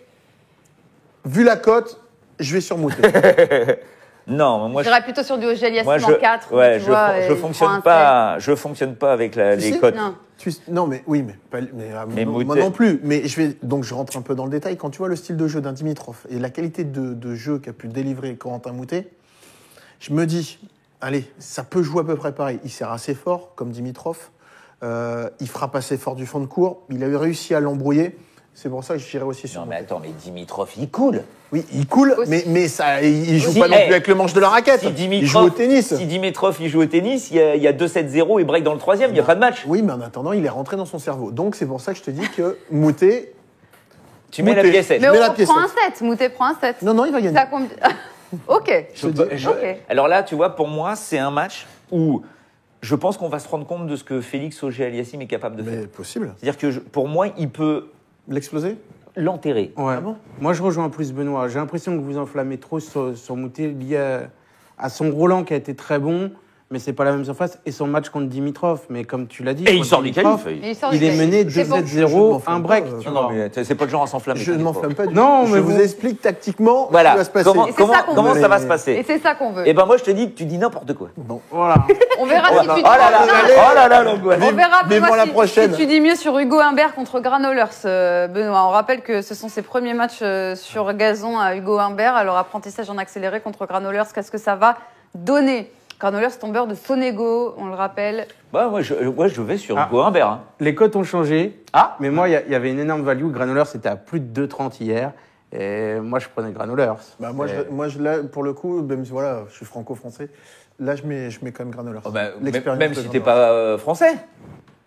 D: vu la cote, je vais sur Moutet.
B: Non, moi,
A: J'irais plutôt sur du Auger-Aliassime
B: moi,
A: en 4.
B: ouais,
A: tu vois,
B: je
A: il
B: fonctionne
A: prend un
B: pas. Je fonctionne pas avec les
D: sais,
B: cotes.
A: Non.
D: Non, mais oui, mais moi
B: Moutet.
D: non plus. Mais donc je rentre un peu dans le détail. Quand tu vois le style de jeu d'un Dimitrov et la qualité de jeu qu'a pu délivrer Corentin Moutet, je me dis, allez, ça peut jouer à peu près pareil. Il sert assez fort, comme Dimitrov. Il frappe assez fort du fond de cours. Il a réussi à l'embrouiller. C'est pour ça que j'irais aussi sur
B: Non, mais
D: Moutet.
B: attends, mais Dimitrov, il coule.
D: Oui, il coule,
A: Aussi.
D: mais ça, il joue
B: Si,
D: pas non
B: hey,
D: plus avec le manche de la raquette.
B: Si
D: Il joue au tennis.
B: Si Dimitrov, il joue au tennis, il y a 2-7-0 et break dans le troisième, il n'y a pas de match.
D: Oui, mais en attendant, il est rentré dans son cerveau. Donc c'est pour ça que je te dis que Moutet.
B: Tu mets la
D: Moutet.
B: piécette.
A: Mais
D: mets la
A: on
D: piécette.
A: prend un 7. Moutet prend un 7.
D: Non, il va gagner.
A: Ça combien Ok.
D: Je te dis-
A: Ok.
B: Alors là, tu vois, pour moi, c'est un match où je pense qu'on va se rendre compte de ce que Félix Auger-Aliassime est capable de faire.
D: Mais possible.
B: C'est-à-dire que pour moi, il peut
D: L'exploser?
B: l'enterrer.
C: Ouais.
D: Ah bon?
C: Moi, je rejoins plus Benoît. J'ai l'impression que vous enflammez trop sur Moutet lié à son Roland qui a été très bon, mais c'est pas la même surface, et son match contre Dimitrov. Mais comme tu l'as dit,
B: Et il
C: contre
B: sort du
C: Dimitrov,
B: qualif.
A: Et il sort
C: il
A: du
C: est
A: qualif.
C: mené
A: C'est bon.
C: 2-7-0,
D: Je
C: un
D: m'enflamme
C: break.
D: pas,
C: tu
B: Non,
C: vois.
B: mais c'est pas le genre à s'enflammer.
D: Je ne m'enflamme pas du
C: Non,
D: tout.
C: mais
D: Je vous
C: vous-
D: explique tactiquement ce
B: Voilà.
D: qui va se passer.
B: Comment,
A: Et c'est ça qu'on
B: comment
A: veut.
B: ça va se
A: Et
B: passer
A: c'est ça qu'on veut.
B: Eh ben moi, je te dis que tu dis n'importe quoi.
D: Bon.
C: Voilà.
A: On verra si tu dis
B: Oh là là,
A: Non,
B: oh là là, l'angoisse.
A: On verra
D: Vivement
A: Benoît,
D: la
A: si-
D: prochaine.
A: si tu dis mieux sur Hugo Humbert contre Granollers, Benoît. On rappelle que ce sont ses premiers matchs sur gazon à Hugo Humbert. Alors, apprentissage en accéléré contre Granollers, qu'est-ce que ça va donner? Granollers, tombeur de Sonego, on le rappelle.
B: Bah, moi, je vais sur
C: Ah.
B: Hugo Humbert. Hein.
C: Les cotes ont changé.
B: Ah.
C: Mais moi, il y avait une énorme value. Granollers, c'était à plus de 2,30 hier. Et moi, je prenais Granollers.
D: Bah, là, pour le coup, même si voilà, je suis franco-français, là, je mets quand même Granollers.
B: Oh, bah,
D: L'expérience
B: même
D: de
B: si t'es
D: Granollers.
B: pas français,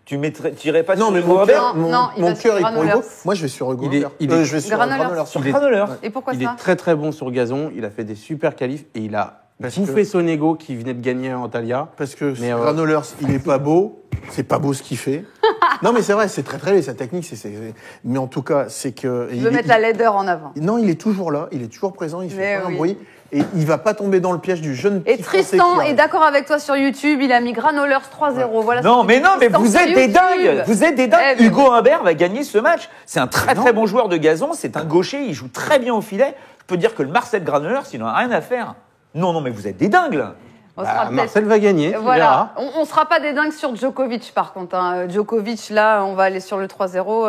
B: tu irais pas
D: Non,
B: sur
D: mais
B: Hugo
D: mon
B: Humbert.
D: cœur,
A: Non, non, il
D: mon
A: va sur
D: cœur est pour
A: Granollers.
D: Hugo. Moi, je vais sur Hugo
C: Il est-
D: Humbert.
C: il est-
D: Je vais sur
A: Granollers.
D: Granollers.
B: Sur
C: Il est-
B: Granollers.
A: Et pourquoi
C: Il
A: ça
C: est très très bon sur gazon. Il a fait des super qualifs et il a
D: Parce
C: bouffé
D: que-
C: Sonego qui venait de gagner en Antalya.
D: Parce que
C: Mais,
D: Granollers, il est pas beau. C'est pas beau ce qu'il fait. Non, mais c'est vrai, c'est très laid, sa technique. Mais en tout cas, c'est que.
A: Il veut mettre la laideur en avant.
D: Non, il est toujours là, il est toujours présent, il
A: Mais
D: fait pas
A: oui.
D: un bruit. Et il va pas tomber dans le piège du jeune
A: Et
D: petit Français
A: Tristan
D: qui
A: est
D: arrive.
A: d'accord avec toi sur YouTube, il a mis Granolers 3-0. Voilà
B: Non,
A: ce que
B: mais
A: dit
B: non, mais
A: Tristan
B: vous
A: sur
B: êtes des
A: YouTube.
B: dingues. Vous êtes des dingues.
A: Eh, mais
B: Hugo Humbert va gagner ce match. C'est un très bon joueur de gazon. C'est un gaucher. Il joue très bien au filet. Je peux dire que le Marcel Granolers, il n'en a rien à faire. Non, mais vous êtes des dingues, là.
A: On sera peut-être-
C: Marcel va gagner, tu
A: Voilà,
C: verras.
A: on sera pas des dingues sur Djokovic par contre. Hein. Djokovic, là, on va aller sur le 3-0.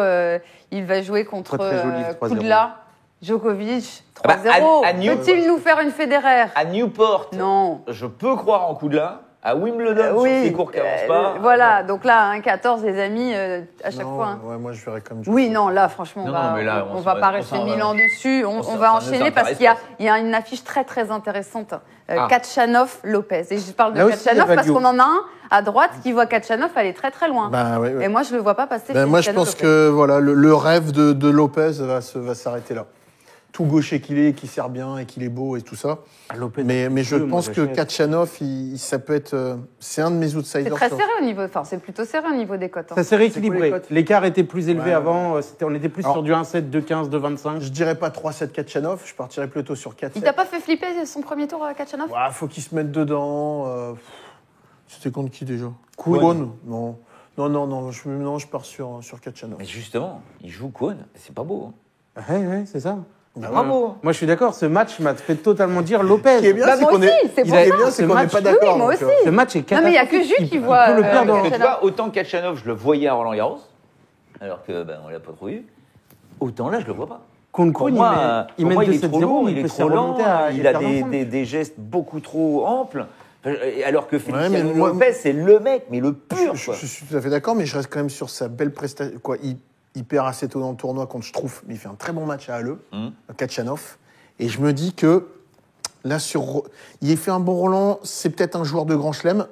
A: Il va jouer contre
C: Très joli, le 3-0.
A: Kudla. Djokovic,
B: Ah bah,
A: 3-0.
B: à New-
A: Peut-il nous faire une Federer?
B: À Newport,
A: Non.
B: je peux croire en coup de là. À Wimbledon, sur ces cours qui avancent pas.
A: Voilà, donc là, 1-14, les amis, à chaque
D: Non,
A: fois. Hein.
D: ouais, moi, je verrais comme
A: Oui, non, là, franchement,
B: Non,
A: on va,
B: non, mais là,
A: on
B: on
A: va
B: s'en
A: pas
B: va-
A: rester
B: on s'en
A: 1000
B: va-
A: ans dessus. On
B: ça
A: va
B: ne
A: enchaîner
B: nous
A: parce qu'il
B: intéresse
A: y a une affiche très, très intéressante.
B: Ah.
A: Katchanov-Lopez. Et je parle de
C: Là aussi, il y a
A: Katchanov parce
C: value.
A: qu'on en a un à droite qui voit Katchanov aller très, très loin.
D: Bah, ouais, ouais.
A: Et moi, je le vois pas passer.
D: Ben, moi, je pense que voilà, le rêve de Lopez va s'arrêter là. Tout gaucher qu'il est, qui sert bien et qu'il est beau et tout ça.
C: Lopez,
D: Mais je
C: moi,
D: pense que
C: j'achète.
D: Katchanov, ça peut être. C'est un de mes
A: c'est
D: outsiders.
A: très
D: sur-
A: serré au niveau. Enfin, c'est plutôt serré au niveau des cotes. hein.
C: Ça s'est rééquilibré.
D: C'est quoi les cotes
C: L'écart était plus élevé
D: Ouais.
C: avant. On était plus
D: Alors-
C: sur du 1-7, 2-15, 2-25.
D: Je dirais pas 3-7 Katchanov, je partirais plutôt sur 4-7.
A: Il t'a pas fait flipper son premier tour à Katchanov?
D: Ouais, faut qu'il se mette dedans. C'était contre qui déjà
B: Kwon.
D: Non. Non, je pars sur Katchanov.
B: Mais justement, il joue Kwon. C'est pas beau. Hein.
C: Ouais, c'est ça.
D: Bah,
B: Bravo.
C: Moi, je suis d'accord. Ce match m'a fait totalement dire Lopez.
D: Ce qui est bien,
A: Bah,
D: c'est
A: moi
D: qu'on
A: aussi,
D: est.
A: c'est
D: Ce
A: pour
D: qui est
A: ça.
D: bien, c'est
C: Ce
D: qu'on n'est
C: match-
D: pas
C: oui,
D: d'accord.
A: moi
D: donc,
A: aussi.
C: Ce match est
A: Non, mais il y a que
C: catastrophique.
A: Jules qui
C: Il
A: voit,
C: peut le perdre.
A: Katchanov.
B: Que tu vois, autant Katchanov, je le voyais à Roland-Garros, alors que on l'a pas trop eu. Autant là, je le vois pas.
C: Contre
B: Pour
C: Kuhn,
B: moi,
C: il
B: pour
C: mène
B: moi, il est
C: 2-7-0,
B: trop lourd,
C: mais
B: il est
C: peut
B: trop
C: se
B: lent,
C: remonter à
B: il a
C: perdre ensemble.
B: des gestes beaucoup trop amples. Alors que
D: mais
B: Feliciano
D: moi-
B: Lopez, c'est le mec, mais le pur.
D: Je
B: quoi.
D: suis tout à fait d'accord, mais je reste quand même sur sa belle prestation. Quoi, il perd assez tôt dans le tournoi contre Struff, mais il fait un très bon match à Halle, Katchanov. Et je me dis que là, il fait un bon Roland, c'est peut-être un joueur de Grand Chelem.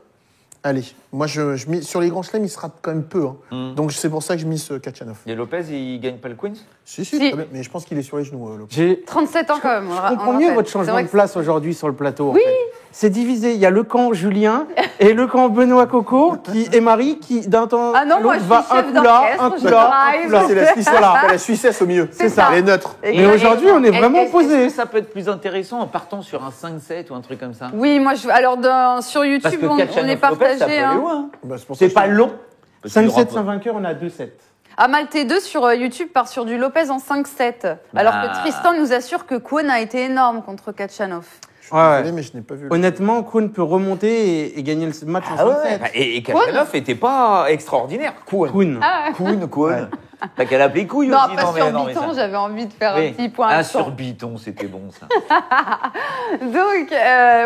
D: Allez, moi, sur les Grands Chelems, il sera quand même peu. Hein. Donc c'est pour ça que je mise Katchanov.
B: Et Lopez, il gagne pas le Queens?
D: Si,
A: Si.
D: très bien, mais je pense qu'il est sur les genoux, Lopez.
C: J'ai
A: 37 ans quand même.
C: Je comprends mieux votre changement de place aujourd'hui sur le plateau. en
A: Oui.
C: fait. C'est divisé. Il y a le camp Julien et le camp Benoît Coco et Marie qui, d'un temps
A: Ah non,
C: à
A: moi,
C: l'autre,
A: je
C: va
A: suis
C: un
A: chef
C: coup là, un
A: d'orchestre,
C: coup
A: je
C: là, un
A: drive.
C: coup là.
D: C'est la Suissesse, la Suissesse au milieu.
A: C'est ça.
D: Elle est neutre.
C: Mais aujourd'hui, on est vraiment posé.
B: Ça peut être plus intéressant en partant sur un 5-7 ou un truc comme ça.
A: Oui, moi, alors sur
B: Parce
A: YouTube,
B: que
A: on
B: Katchanov
A: est
B: Lopez, ça peut
A: partagé.
B: aller
A: Hein.
B: loin.
D: Bah, c'est pour ça
B: C'est
D: que
B: pas
D: je-
B: long. Parce qu'il y aura
C: 5-7
B: pas-
C: sans vainqueur, on a 2-7.
A: Amal T2 sur YouTube part sur du Lopez en 5-7. Alors que Tristan nous assure que Kwon a été énorme contre Katchanov.
D: Je suis
C: Ouais.
D: désolé, mais je n'ai pas vu.
C: Honnêtement, Kuhn peut remonter et gagner le match en
B: Ah ouais,
C: 5-7.
B: bah, et Katchanov était pas extraordinaire.
C: Kuhn.
B: Kuhn. T'as qu'à l'appeler couille
A: Non,
B: aussi.
A: pas sur
B: mais
A: Biton,
B: ça-
A: j'avais envie de faire
B: Oui.
A: un petit point.
B: Ah,
A: accent.
B: sur Biton, c'était bon ça.
A: Donc,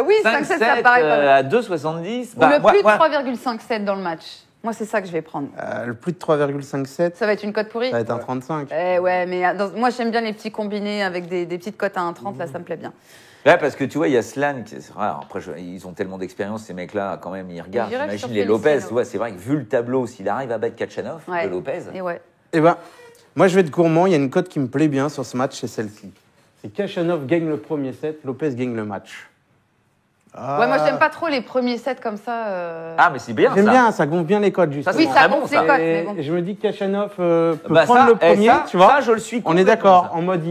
A: oui, 5-7, ça
B: 5-7
A: paraît pas mal.
B: à 2,70.
A: Ou le plus de 3,57 dans le match. Moi, c'est ça que je vais prendre.
C: Le plus de 3,57,
A: Ça va être une cote pourrie.
C: ça va être un 35.
A: Ouais, mais moi, j'aime bien les petits combinés avec des petites cotes à 1,30. Là, ça me plaît bien.
B: Ouais, parce que tu vois, il y a Slan. C'est vrai, après, ils ont tellement d'expérience, ces mecs-là, quand même, ils regardent.
A: Je dirais
B: J'imagine
A: sur
B: les Lopez,
A: Feliciano.
B: tu vois, c'est vrai que vu le tableau, s'il arrive à battre Katchanov,
A: Ouais.
B: de Lopez.
A: Et ouais.
C: Eh ben, moi, je vais être gourmand. Il y a une cote qui me plaît bien sur ce match, c'est celle-ci. C'est Katchanov gagne le premier set, Lopez gagne le match.
A: Ouais, moi, j'aime pas trop les premiers sets comme ça.
B: Ah, mais c'est bien
C: J'aime
B: ça.
C: bien, ça gonfle bien les cotes, justement.
B: Ça,
A: Oui,
B: c'est
A: ça
B: très bon,
A: gonfle les
B: ça.
A: cotes,
C: Et
A: mais bon.
C: je me dis que Katchanov peut
B: Bah,
C: prendre
B: ça,
C: le premier,
B: ça,
C: tu vois.
B: ça, je le suis
C: On est
B: complètement,
C: d'accord,
B: ça.
C: en mode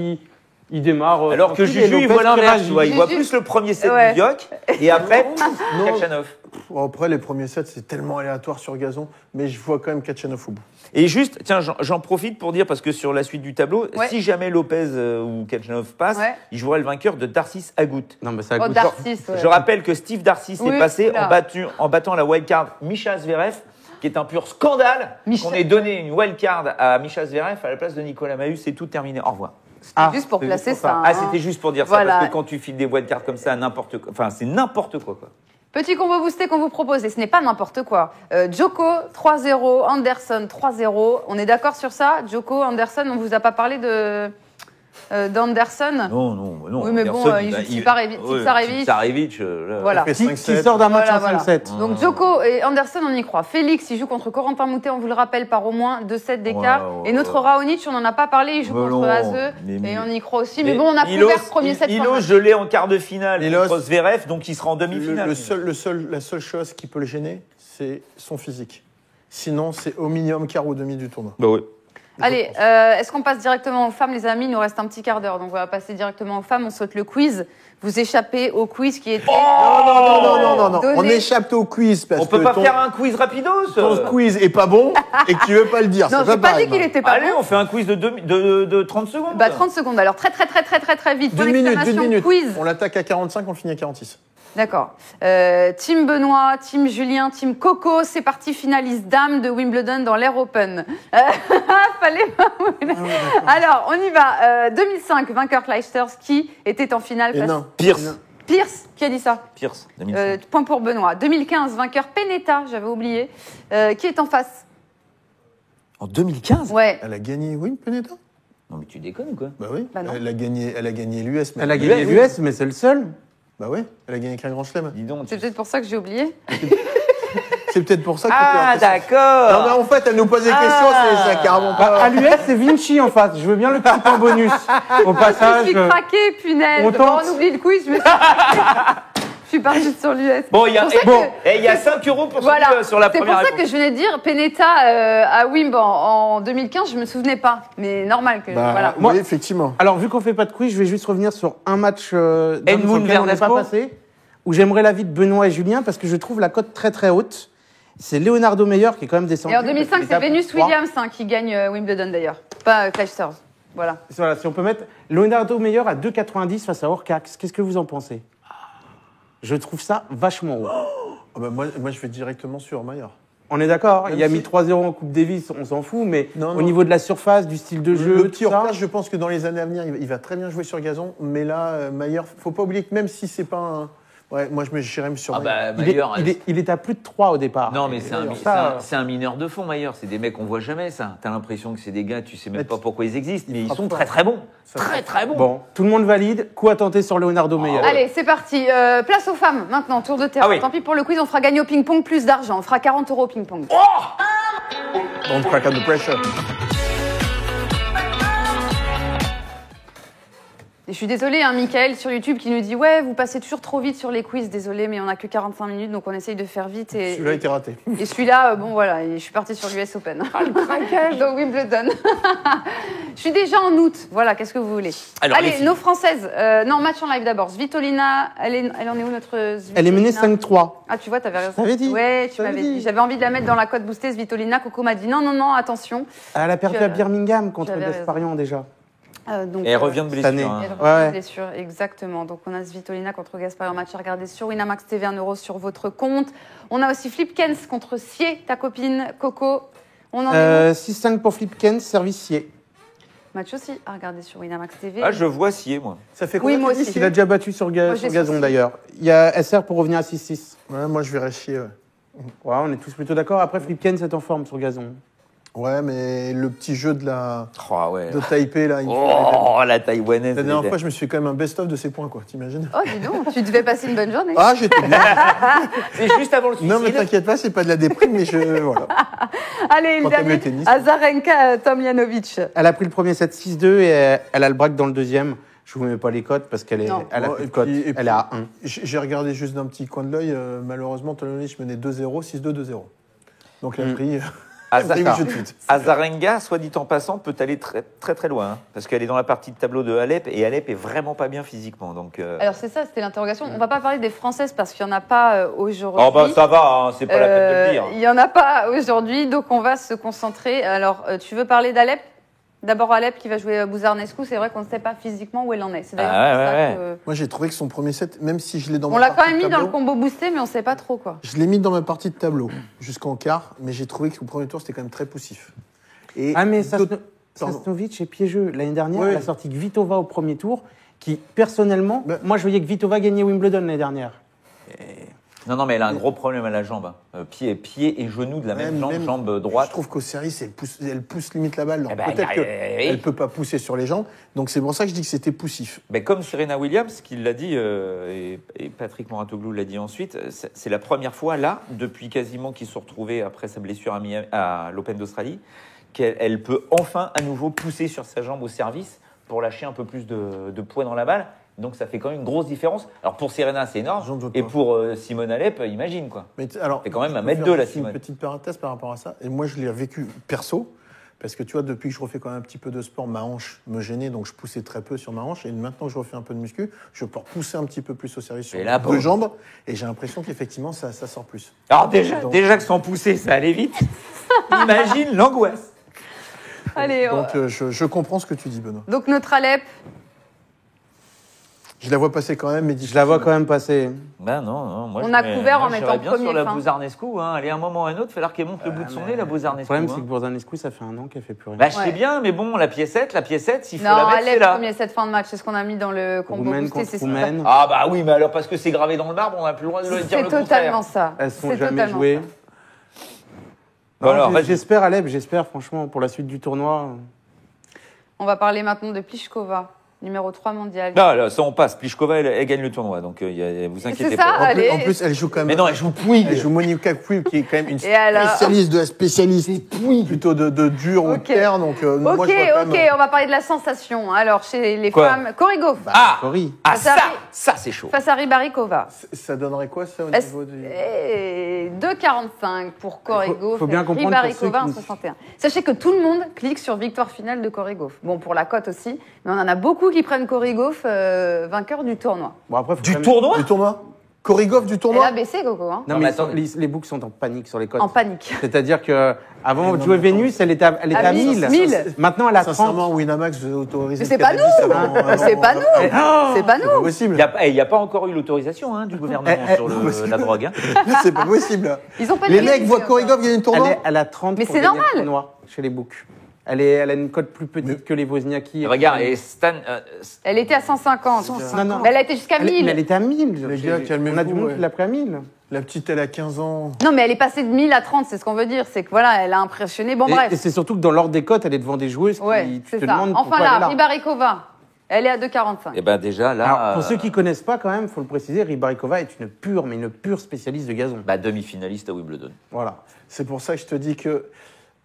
C: il démarre.
B: Alors que
C: tranquille, et
B: Juju, il
C: Lopez
B: voit l'inverse,
C: réagit.
B: tu vois. Il voit
A: Juju-
B: plus le premier set
A: Ouais.
B: du Vioc, et après,
D: Non.
B: Katchanov.
D: Après, les premiers sets, c'est tellement aléatoire sur gazon, mais je vois quand même Katchanov au bout.
B: Et juste, tiens, j'en profite pour dire, parce que sur la suite du tableau,
A: Ouais.
B: si jamais Lopez ou Katchanov passe,
A: Ouais.
B: il jouerait le vainqueur de Darcis Agut.
C: Non, mais ça
A: Oh,
C: goûte.
A: Darcis, ouais.
B: Je rappelle que Steve Darcis
A: Oui,
B: est passé
A: oula.
B: en battant la wildcard Misha Zverev, qui est un pur scandale
A: Misha-
B: qu'on ait donné une wildcard à Misha Zverev à la place de Nicolas Mahut. C'est tout terminé. Au revoir.
A: Juste pour
C: c'est
A: placer
C: juste
A: ça.
C: pour
A: hein.
B: Ah, c'était juste pour dire
A: Voilà.
B: ça, parce que quand tu files des wildcards comme ça à n'importe quoi, enfin, c'est n'importe quoi.
A: Petit combo boosté qu'on vous propose, et ce n'est pas n'importe quoi. Djoko 3-0, Anderson 3-0. On est d'accord sur ça? Djoko, Anderson, on vous a pas parlé d'Anderson?
B: Non.
A: Oui, mais bon, il joue Tipsarevic. Voilà.
D: fait
C: Qui
D: 5-7.
C: sort d'un match
A: Voilà,
C: en 5-7.
A: Donc Djoko et Anderson, on y croit. Félix, il joue contre Corentin Moutet, on vous le rappelle, par au moins 2-7 d'écart.
B: Ouais,
A: et notre Raonic, on n'en a pas parlé, il joue
B: Mais
A: contre
B: non,
A: Azeu.
B: mais-
A: Et on y croit aussi. Mais bon, on a couvert le premier set.
B: Ilos, je l'ai en quart de finale
D: Ilos.
B: contre Zverev, donc il sera en demi-finale.
D: La seule chose qui peut le gêner, c'est son physique. Sinon, c'est au minimum quart ou demi du tournoi.
B: Bah oui.
A: Allez, est-ce qu'on passe directement aux femmes, les amis? Il nous reste un petit quart d'heure, donc on va passer directement aux femmes. On saute le quiz. Vous échappez au quiz qui était.
D: Non.
A: Donné.
D: On échappe au quiz parce
B: On peut
D: que
B: pas
D: ton,
B: faire un quiz rapidos
D: ton quiz est pas bon et que tu veux pas le dire.
A: Non,
D: c'est
A: j'ai pas
D: pareil,
A: dit qu'il était pas
B: Allez,
A: bon.
B: on fait un quiz de 30 secondes.
A: Bah 30 secondes. Alors très vite. Point
D: D'une
A: d'exclamation,
D: minute.
A: quiz.
D: On l'attaque à 45, on finit à 46.
A: D'accord. Team Benoît, Team Julien, Team Coco, c'est parti, finaliste dame de Wimbledon dans l'Air Open. Fallait pas. Alors, on y va. 2005, vainqueur Clijsters, qui était en finale
D: Et
A: face-
D: non.
B: Pierce.
A: Pierce, qui a dit ça?
B: Pierce, 2005.
A: Point pour Benoît. 2015, vainqueur Pennetta, j'avais oublié, qui est en face.
B: En 2015
A: Ouais.
D: Elle a gagné Pennetta.
B: Non, mais tu déconnes ou quoi?
D: Bah oui.
A: Bah non.
D: Elle a gagné l'US.
C: Elle a gagné l'US, mais c'est le seul.
D: Bah oui. Elle a gagné qu'un grand chelem.
B: Dis donc.
A: C'est peut-être pour ça que j'ai oublié.
D: C'est peut-être pour ça que
B: Ah,
D: t'étais Non, mais
B: d'accord.
D: en fait, elle nous pose des questions, c'est ça carrément
C: Bah,
D: pas.
C: à l'US, c'est Vinci en face. Je veux bien le petit point bonus. Au
A: Je
C: passage.
A: suis craquée, punaise.
C: on
A: Bon,
C: tente.
A: on oublie le quiz, je me suis Je suis partie sur l'US.
B: Bon, il y a,
A: C'est pour ça que-
B: il y a 5 euros pour
A: Voilà,
B: celui, sur la
A: c'est pour
B: première
A: ça
B: réponse.
A: que je venais de dire Pennetta à Wimb en 2015, je me souvenais pas. Mais normal que. voilà.
D: Oui, effectivement.
C: Alors, vu qu'on fait pas de quiz, je vais juste revenir sur un match d'hommes
B: Edmund
C: sur lequel on n'est pas
B: Verdasco.
C: passé, où j'aimerais l'avis de Benoît et Julien, parce que je trouve la cote très très haute. C'est Leonardo Meyer qui est quand même descendu.
A: Et en 2005,
C: parce qu'il
A: c'est
C: tape
A: Venus
C: 3.
A: Williams qui gagne Wimbledon d'ailleurs. Pas Clijsters. Voilà.
C: Voilà, si on peut mettre Leonardo Meyer à 2,90 face à Orcax, qu'est-ce que vous en pensez? Je trouve ça vachement haut.
D: Ah bah, moi, je vais directement sur Maillard.
C: On est d'accord, il a
D: Même
C: mis
D: si-
C: 3-0 en Coupe Davis, on s'en fout, mais
D: Non,
C: au
D: non.
C: niveau de la surface, du style de jeu,
D: Le petit
C: tout ça,
D: hors je pense que dans les années à venir, il va très bien jouer sur gazon. Mais là, Maillard, faut pas oublier que même si c'est pas un. Ouais, moi, j'irais même sur
B: Ah
D: Maillard.
B: bah,
C: il est,
B: Maillard,
C: il est à plus de 3 au départ.
B: Non, mais
C: Et
B: c'est un,
C: alors
B: c'est
C: ça,
B: un- c'est un mineur de fond, Maillard. C'est des mecs qu'on voit jamais, ça. T'as l'impression que c'est des gars, tu sais même
D: Mais
B: pas pourquoi ils existent, mais ils
D: frappe
B: sont
D: fort.
B: très très bons.
D: Ça
B: Très
D: frappe
B: très bons.
C: Bon, tout le monde valide, coup à tenter sur Leonardo Meyer.
A: Allez, c'est parti. Place aux femmes maintenant, tour de terrain.
B: Ah oui.
A: Tant pis pour le quiz, on fera gagner au ping-pong plus d'argent. On fera 40 € au ping-pong.
D: Don't crack under pressure.
A: Et je suis désolée, hein, Michael sur YouTube qui nous dit ouais, vous passez toujours trop vite sur les quiz. Désolé, mais on a que 45 minutes, donc on essaye de faire vite. Et,
D: Celui-là a été raté.
A: et celui-là, bon voilà, et je suis partie sur l'US Open. Donc Wimbledon. Je suis déjà en août. Voilà, qu'est-ce que vous voulez?
B: Alors, les
A: Allez,
B: filles.
A: nos Françaises. Non, match en live d'abord. Svitolina, elle en est où notre Svitolina?
C: Elle est menée 5-3.
A: Ah, tu vois, t'avais raison.
C: Je t'avais dit.
A: Ouais,
C: Je
A: tu
C: t'avais
A: m'avais
C: dit.
A: dit. J'avais envie de la mettre dans la cote boostée, Svitolina. Coco m'a dit non, attention.
C: Elle a perdu
A: Tu as-
C: à Birmingham contre
A: tu avais
C: Gasparian déjà.
A: Donc,
B: Et elle revient de
C: cette année.
B: blessure. hein.
A: Elle revient
C: Ouais,
A: de
C: ouais.
A: blessure, exactement. Donc on a Svitolina contre Gaspard en match à regarder sur Winamax TV, 1 € sur votre compte. On a aussi Flipkens contre Sie, ta copine Coco. On en est
C: 6-5 pour Flipkens, servicier.
A: où? Match aussi à regarder sur Winamax TV.
B: Ah, je vois Sier, moi.
D: Ça fait
A: Oui,
D: combien
A: moi
D: tu dis,
A: aussi.
D: Sylvie
C: Il a déjà battu sur,
A: Moi,
C: sur
A: j'ai
C: gazon
A: sorti.
C: d'ailleurs. Il y a SR pour revenir à 6-6.
D: Ouais, moi, je verrais chier. Ouais.
C: Ouais, on est tous plutôt d'accord. Après, Flipkens est en forme sur gazon.
D: Ouais, mais le petit jeu de
B: Oh, ouais.
D: Taipei, là, il
B: Oh, la taïwanaise.
D: La dernière
B: elle
D: fois,
B: était-
D: je me suis fait quand même un best-of de ses points, quoi. T'imagines?
A: Oh, dis donc, tu devais passer une bonne journée.
D: Ah, j'étais bien.
B: C'est juste avant le suicide.
D: Non, mais t'inquiète pas, c'est pas de la déprime, mais voilà.
A: Allez, le
D: Quand t'aimes
A: dernier,
D: le tennis.
A: Azarenka Tomljanovic.
C: Elle a pris le premier 7-6-2 et elle a le break dans le deuxième. Je vous mets pas les cotes parce qu'elle
A: Non.
C: elle a
D: Oh,
C: plus
D: et
C: de cotes.
D: puis- et
C: Elle
D: puis-
C: est à 1.
D: J'ai regardé juste d'un petit coin de l'œil. Malheureusement, Tolonich menait 2-0, 6-2, 2-0. Donc, elle a pris. elle a pris
C: ça.
D: 8 jeux de suite.
B: Azarenka, soit dit en passant, peut aller très très, très loin. Hein, parce qu'elle est dans la partie de tableau de Alep et Alep est vraiment pas bien physiquement. Donc,
A: Alors c'est ça, c'était l'interrogation. On va pas parler des Françaises parce qu'il y en a pas aujourd'hui.
B: oh, bah ça va, hein, c'est pas la peine de le dire.
A: Il y en a pas aujourd'hui, donc on va se concentrer. Alors, tu veux parler d'Alep? D'abord Alep qui va jouer Bouzarnescu. C'est vrai qu'on ne sait pas physiquement où elle en est. C'est d'ailleurs
B: Ah,
A: pour
B: ouais,
A: ça
B: ouais,
A: que-
D: Moi, j'ai trouvé que son premier set, même si je l'ai dans
A: On
D: ma
A: l'a
D: partie
A: quand même
D: de
A: mis dans le
D: tableau,
A: combo boosté, mais on sait pas trop quoi.
D: Je l'ai mis dans ma partie de tableau jusqu'en quart, mais j'ai trouvé que le premier tour, c'était quand même très poussif. Et
C: Ah, mais
D: d'autres-
C: Sasnovic est piégeux. L'année dernière,
D: Oui.
C: elle a sorti Kvitova au premier tour, qui, personnellement,
D: Bah-
C: moi, je voyais Kvitova gagner Wimbledon l'année dernière.
B: Non, mais elle a un gros problème à la jambe. Hein. Pied et genou de la même jambe, jambe droite.
D: Je trouve qu'au service, elle pousse limite la balle. Alors,
B: Eh ben,
D: peut-être
B: oui.
D: qu'elle ne peut pas pousser sur les jambes. Donc, c'est pour ça que je dis que c'était poussif.
B: Mais comme Serena Williams, qui l'a dit, et Patrick Moratoglou l'a dit ensuite, c'est la première fois, là, depuis quasiment qu'ils se sont retrouvés après sa blessure à l'Open d'Australie, qu'elle peut enfin à nouveau pousser sur sa jambe au service pour lâcher un peu plus de poids dans la balle. Donc ça fait quand même une grosse différence. Alors pour Serena, c'est énorme.
D: J'en doute
B: Et
D: pas.
B: pour Simone Alep, imagine quoi.
D: Mais alors,
B: C'est quand même
D: je
B: un
D: peux
B: mètre
D: faire
B: deux, la
D: juste
B: Simone.
D: Une petite parenthèse par rapport à ça. Et moi, je l'ai vécu perso. Parce que tu vois, depuis que je refais quand même un petit peu de sport, ma hanche me gênait, donc je poussais très peu sur ma hanche. Et maintenant que je refais un peu de muscu, je peux repousser un petit peu plus au service sur
B: Et là,
D: les deux
B: bon.
D: jambes. Et j'ai l'impression qu'effectivement, ça sort plus.
B: Alors déjà,
D: Donc-
B: déjà que sans pousser, ça allait vite. Imagine l'angoisse.
A: Allez,
D: Donc je comprends ce que tu dis, Benoît.
A: donc notre Alep,
D: Je la vois passer quand même, mais
C: Je la vois quand même passer.
B: Ben non, moi
A: On
B: je
A: a
B: mets-
A: couvert
B: moi,
A: en
B: j'irais
A: mettant
B: bien
A: premier
B: sur la
A: fin.
B: Bouzarnescu. Hein. Allez, à un moment ou à un autre, il va falloir qu'elle monte le bout de son nez, la
C: Le
B: Bouzarnescu.
C: problème, c'est
B: hein.
C: que Bourzanescu, ça fait un an qu'elle fait plus rien.
B: Bah, je sais
A: Ouais.
B: bien, mais bon, la piécette, s'il faut
A: non,
B: la mettre, c'est
A: Alep,
B: là.
A: premier set fin de match, c'est ce qu'on a mis dans le combo
C: Roumaine
A: boosté,
C: contre
A: c'est ça.
C: Roumaine.
B: Ah bah oui, mais alors parce que c'est gravé dans le marbre, on n'a plus le droit de le dire
A: C'est
B: le
A: totalement
B: contraire.
A: ça.
C: Elles sont
A: C'est
C: jamais
A: totalement
C: jouées.
A: ça.
B: Bon,
C: Non,
B: alors, vas-y.
C: j'espère, Alep, j'espère, franchement, pour la suite du tournoi.
A: On va parler maintenant de Pliskova, numéro 3 mondial.
B: Non, là, ça on passe. Pliskova, elle gagne le tournoi, donc vous inquiétez
A: C'est ça,
B: pas.
A: allez.
D: En plus, elle joue quand même.
B: Mais non, elle joue Puig.
D: Elle joue Monica Puig, qui est quand même une
A: Et alors
D: spécialiste de la spécialiste. Plutôt de dur ou de
A: Ok.
D: terre. Donc, moi,
A: Ok,
D: je vois quand
A: ok,
D: même-
A: on va parler de la sensation. Alors, chez les
B: Quoi
A: femmes, Korigov
B: Ah,
C: Cory.
B: ah
A: Ça
B: ça c'est chaud.
A: face à Ribarikova.
D: Ça donnerait quoi, ça, au
A: Est-ce-
D: niveau du.
A: 2,45 pour Korigov.
C: faut bien
A: et
C: comprendre pour
A: Ribarikova
C: ceux
A: en
C: qui-
A: 61. Sachez que tout le monde clique sur victoire finale de Korigov. Bon, pour la cote aussi, mais on en a beaucoup qui prennent Korigov vainqueur du tournoi.
C: Bon, après, faut
B: Du
C: quand même-
B: tournoi
D: Du tournoi Korigov du
A: Elle
D: tournoi
A: a baissé, Coco, hein,
C: Non,
B: Non,
C: mais
B: mais attends,
C: les books sont en panique sur les cotes.
A: en panique.
C: C'est-à-dire que avant
D: Mais
C: de
D: non,
C: jouer
D: mais attends.
C: Vénus, elle était à 1000.
A: 1000.
C: Maintenant, elle a 30.
D: Sincèrement, Winamax veut autoriser.
A: Mais c'est
D: le
A: pas
D: cannabis
A: nous.
D: avant-
A: C'est pas nous. C'est pas
D: C'est pas
A: nous.
D: possible.
B: Il n'y a pas encore eu l'autorisation hein, du gouvernement sur la drogue. Hein.
D: C'est pas possible.
A: Ils ont pas
D: Les
A: de
D: mecs
A: limite,
D: voient
A: quoi.
D: Korigov gagner le tournoi.
C: Elle a 30
A: Mais
C: pour
A: c'est
C: gagner
A: normal.
C: le tournoi chez les books. Elle a une cote plus petite que les Wozniacki.
B: Regarde, et Stan,
A: Elle était à 150.
C: Non, non.
A: Mais elle a été jusqu'à
C: Mais
A: 1000.
C: elle était à 1000.
D: Les gars, calmez-vous,
C: On a du monde
D: ouais.
C: qui l'a pris à 1000.
D: La petite, elle a 15 ans.
A: Non, mais elle est passée de 1000 à 30, c'est ce qu'on veut dire. C'est que voilà, elle a impressionné. Bon,
C: Et
A: bref.
C: c'est surtout que dans l'ordre des cotes, elle est devant des joueuses
A: Ouais,
C: qui tu
A: c'est
C: te
A: ça.
C: demandes
A: Enfin
C: pourquoi elle est
A: là,
C: là.
A: Ribarikova, elle est à 2,45.
B: et ben déjà là,
C: Alors, pour ceux qui connaissent pas, quand même, faut le préciser, Ribarikova est une pure spécialiste de gazon.
B: demi-finaliste à Wimbledon.
C: Voilà.
D: C'est pour ça que je te dis que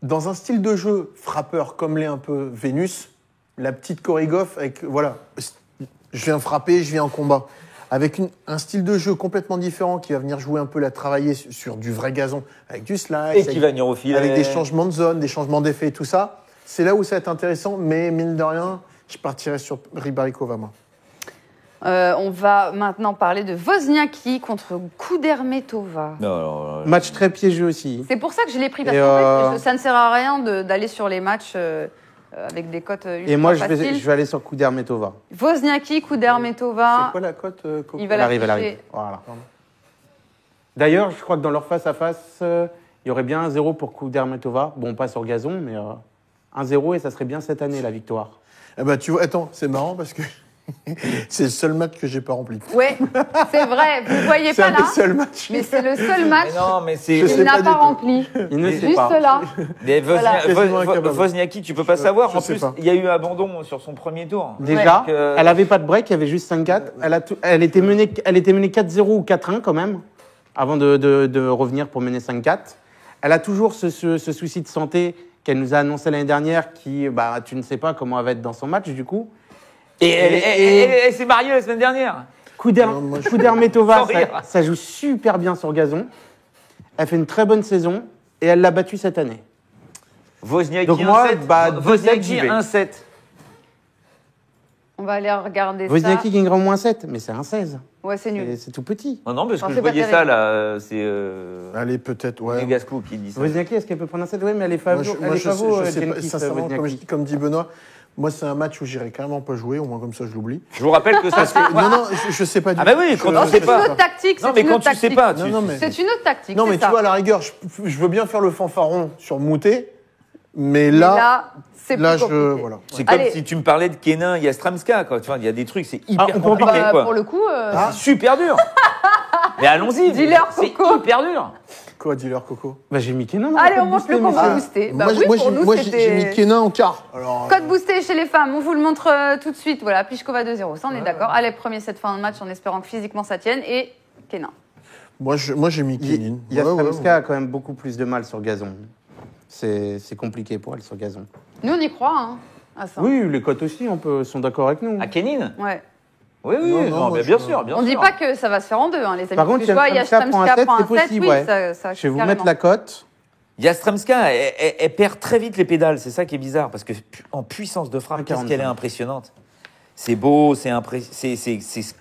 D: dans un style de jeu frappeur comme l'est un peu Vénus, la petite Korigov, avec voilà, je viens frapper, je viens en combat. Avec un style de jeu complètement différent qui va venir jouer un peu, la travailler sur du vrai gazon, avec du slice,
B: Et qui va venir au filet.
D: avec des changements de zone, des changements d'effet et tout ça. C'est là où ça va être intéressant, mais mine de rien, je partirais sur Ribarikova, moi.
A: On va maintenant parler de Wozniacki contre Kudermetova.
B: Non, alors,
C: Match très piégeux aussi.
A: C'est pour ça que je l'ai pris, parce
C: Et,
A: qu'en fait, ça ne sert à rien d'aller sur les matchs avec des cotes ultra
C: Et moi, je
A: faciles.
C: vais aller sur Kudermetova.
A: Wozniacki, Kudermetova.
D: C'est quoi la cote, Coco
A: Il va
C: Elle arrive.
A: l'afficher.
C: Voilà. D'ailleurs, je crois que dans leur face-à-face, il y aurait bien un 0 pour Kudermetova. Bon, pas sur gazon, mais 1-0 et ça serait bien cette année, la victoire.
D: Eh ben, tu vois, attends, c'est marrant parce que c'est le seul match que j'ai pas rempli.
A: Ouais, c'est vrai, vous ne voyez
D: C'est
A: pas
D: un
A: là,
D: des seuls matchs.
A: mais c'est le seul match
B: mais non, mais c'est.
D: Je sais
A: qu'il
D: pas
A: n'a
D: du
A: pas
D: tout.
A: rempli.
C: Il ne sait
A: Juste
C: pas.
A: là.
B: Mais
A: Voilà.
D: Quasiment incapable.
B: Wozniacki, tu peux pas savoir.
D: je
B: En
D: sais
B: plus,
D: pas.
B: il y a eu abandon sur son premier tour.
C: Déjà,
B: Ouais. Donc,
C: elle avait pas de break, il y avait juste 5-4. Elle était menée 4-0 ou 4-1 quand même, avant de revenir pour mener 5-4. Elle a toujours ce souci de santé qu'elle nous a annoncé l'année dernière, qui, bah, tu ne sais pas comment elle va être dans son match du coup.
B: Et elle s'est mariée la semaine dernière.
D: Non, moi, je-
C: Kudermetova,
B: Sans rire.
C: ça joue super bien sur gazon. Elle fait une très bonne saison et elle l'a battue cette année.
B: Wozniacki
C: Donc moi,
B: 1-7.
C: bah,
B: Wozniacki
C: j'y vais.
B: 1-7.
A: On va aller regarder
C: Wozniacki
A: ça.
C: gagnera au moins 7, mais c'est un 16.
A: Ouais, c'est nul.
C: C'est tout petit.
B: Non, parce
A: Non,
B: que
A: c'est
B: je
A: pas
B: voyais
A: terrible.
B: ça là. C'est
D: Allez, peut-être, ouais.
B: Negasco qui dit ça.
C: Wozniacki, est-ce qu'elle peut prendre un 7? Oui, mais elle est
D: Moi,
C: favori.
D: je,
C: Elle est
D: sais,
C: favori,
D: je sais pas,
C: Jenkins,
D: sincèrement,
C: Wozniacki.
D: comme dit Benoît, moi, c'est un match où j'irai carrément pas jouer, au moins comme ça, je l'oublie.
B: Je vous rappelle que ça se fait.
D: Non, non, je sais pas du
B: Ah bah
D: tout.
B: oui, quand
D: Je-
B: on
A: C'est
B: sait
A: une
B: pas.
A: autre tactique.
B: Non,
A: c'est
B: mais
A: une
B: quand
A: autre
B: tu sais
A: tactique.
B: pas,
D: Non, non, mais-
A: C'est une autre tactique.
D: Non, mais
A: c'est
D: tu
A: ça.
D: vois, à la rigueur, je veux bien faire le fanfaron sur Moutet, mais
A: Mais
D: là,
A: là, c'est plus compliqué.
D: voilà.
B: C'est comme
A: Allez.
B: si tu me parlais de Kenin, il y a Stramska, quoi. Tu vois, il y a des trucs, c'est hyper
C: on peut en
B: compliqué,
A: Bah,
B: quoi.
A: pour le coup,
B: C'est super dur. Mais allons-y.
A: Dis-leur,
B: c'est
A: Coco.
B: hyper dur.
D: Quoi, dis-leur, Coco
C: Bah, j'ai mis Kenan.
A: allez, on monte le combo
C: monsieur.
A: boosté. Bah
D: Moi,
A: oui,
D: moi,
A: pour
D: j'ai-
A: nous,
D: moi, j'ai mis
A: c'était...
D: Kenin en quart. Alors,
A: Code boosté chez les femmes, on vous le montre tout de suite. Voilà, Pliskova 2-0, ça on est d'accord. Allez, premier set fin de match en espérant que physiquement ça tienne. Et Kenin.
D: moi, j'ai mis Kenin.
C: Yastremska a quand même beaucoup plus de mal sur gazon. C'est compliqué pour elle sur gazon.
A: Nous, on y croit, hein, à ça.
C: Oui, les cotes aussi sont d'accord avec nous.
B: À Kenin
A: Ouais.
B: Oui,
D: Non,
B: non,
D: moi,
B: mais
D: je-
B: bien sûr, bien
A: On ne dit
B: sûr.
A: pas que ça va se faire en deux, hein, les amis.
C: Par contre,
A: Parce que je vois, il y a
C: Yastremska prend un 7,
A: prend
C: c'est
A: un 7,
C: possible,
A: oui,
C: ouais.
A: ça
C: Je vais vous
A: carrément.
C: mettre la cote.
B: Yastremska, elle perd très vite les pédales, c'est ça qui est bizarre, parce que en puissance de frappe, qu'est-ce
C: 1,45.
B: qu'elle est impressionnante. C'est beau, c'est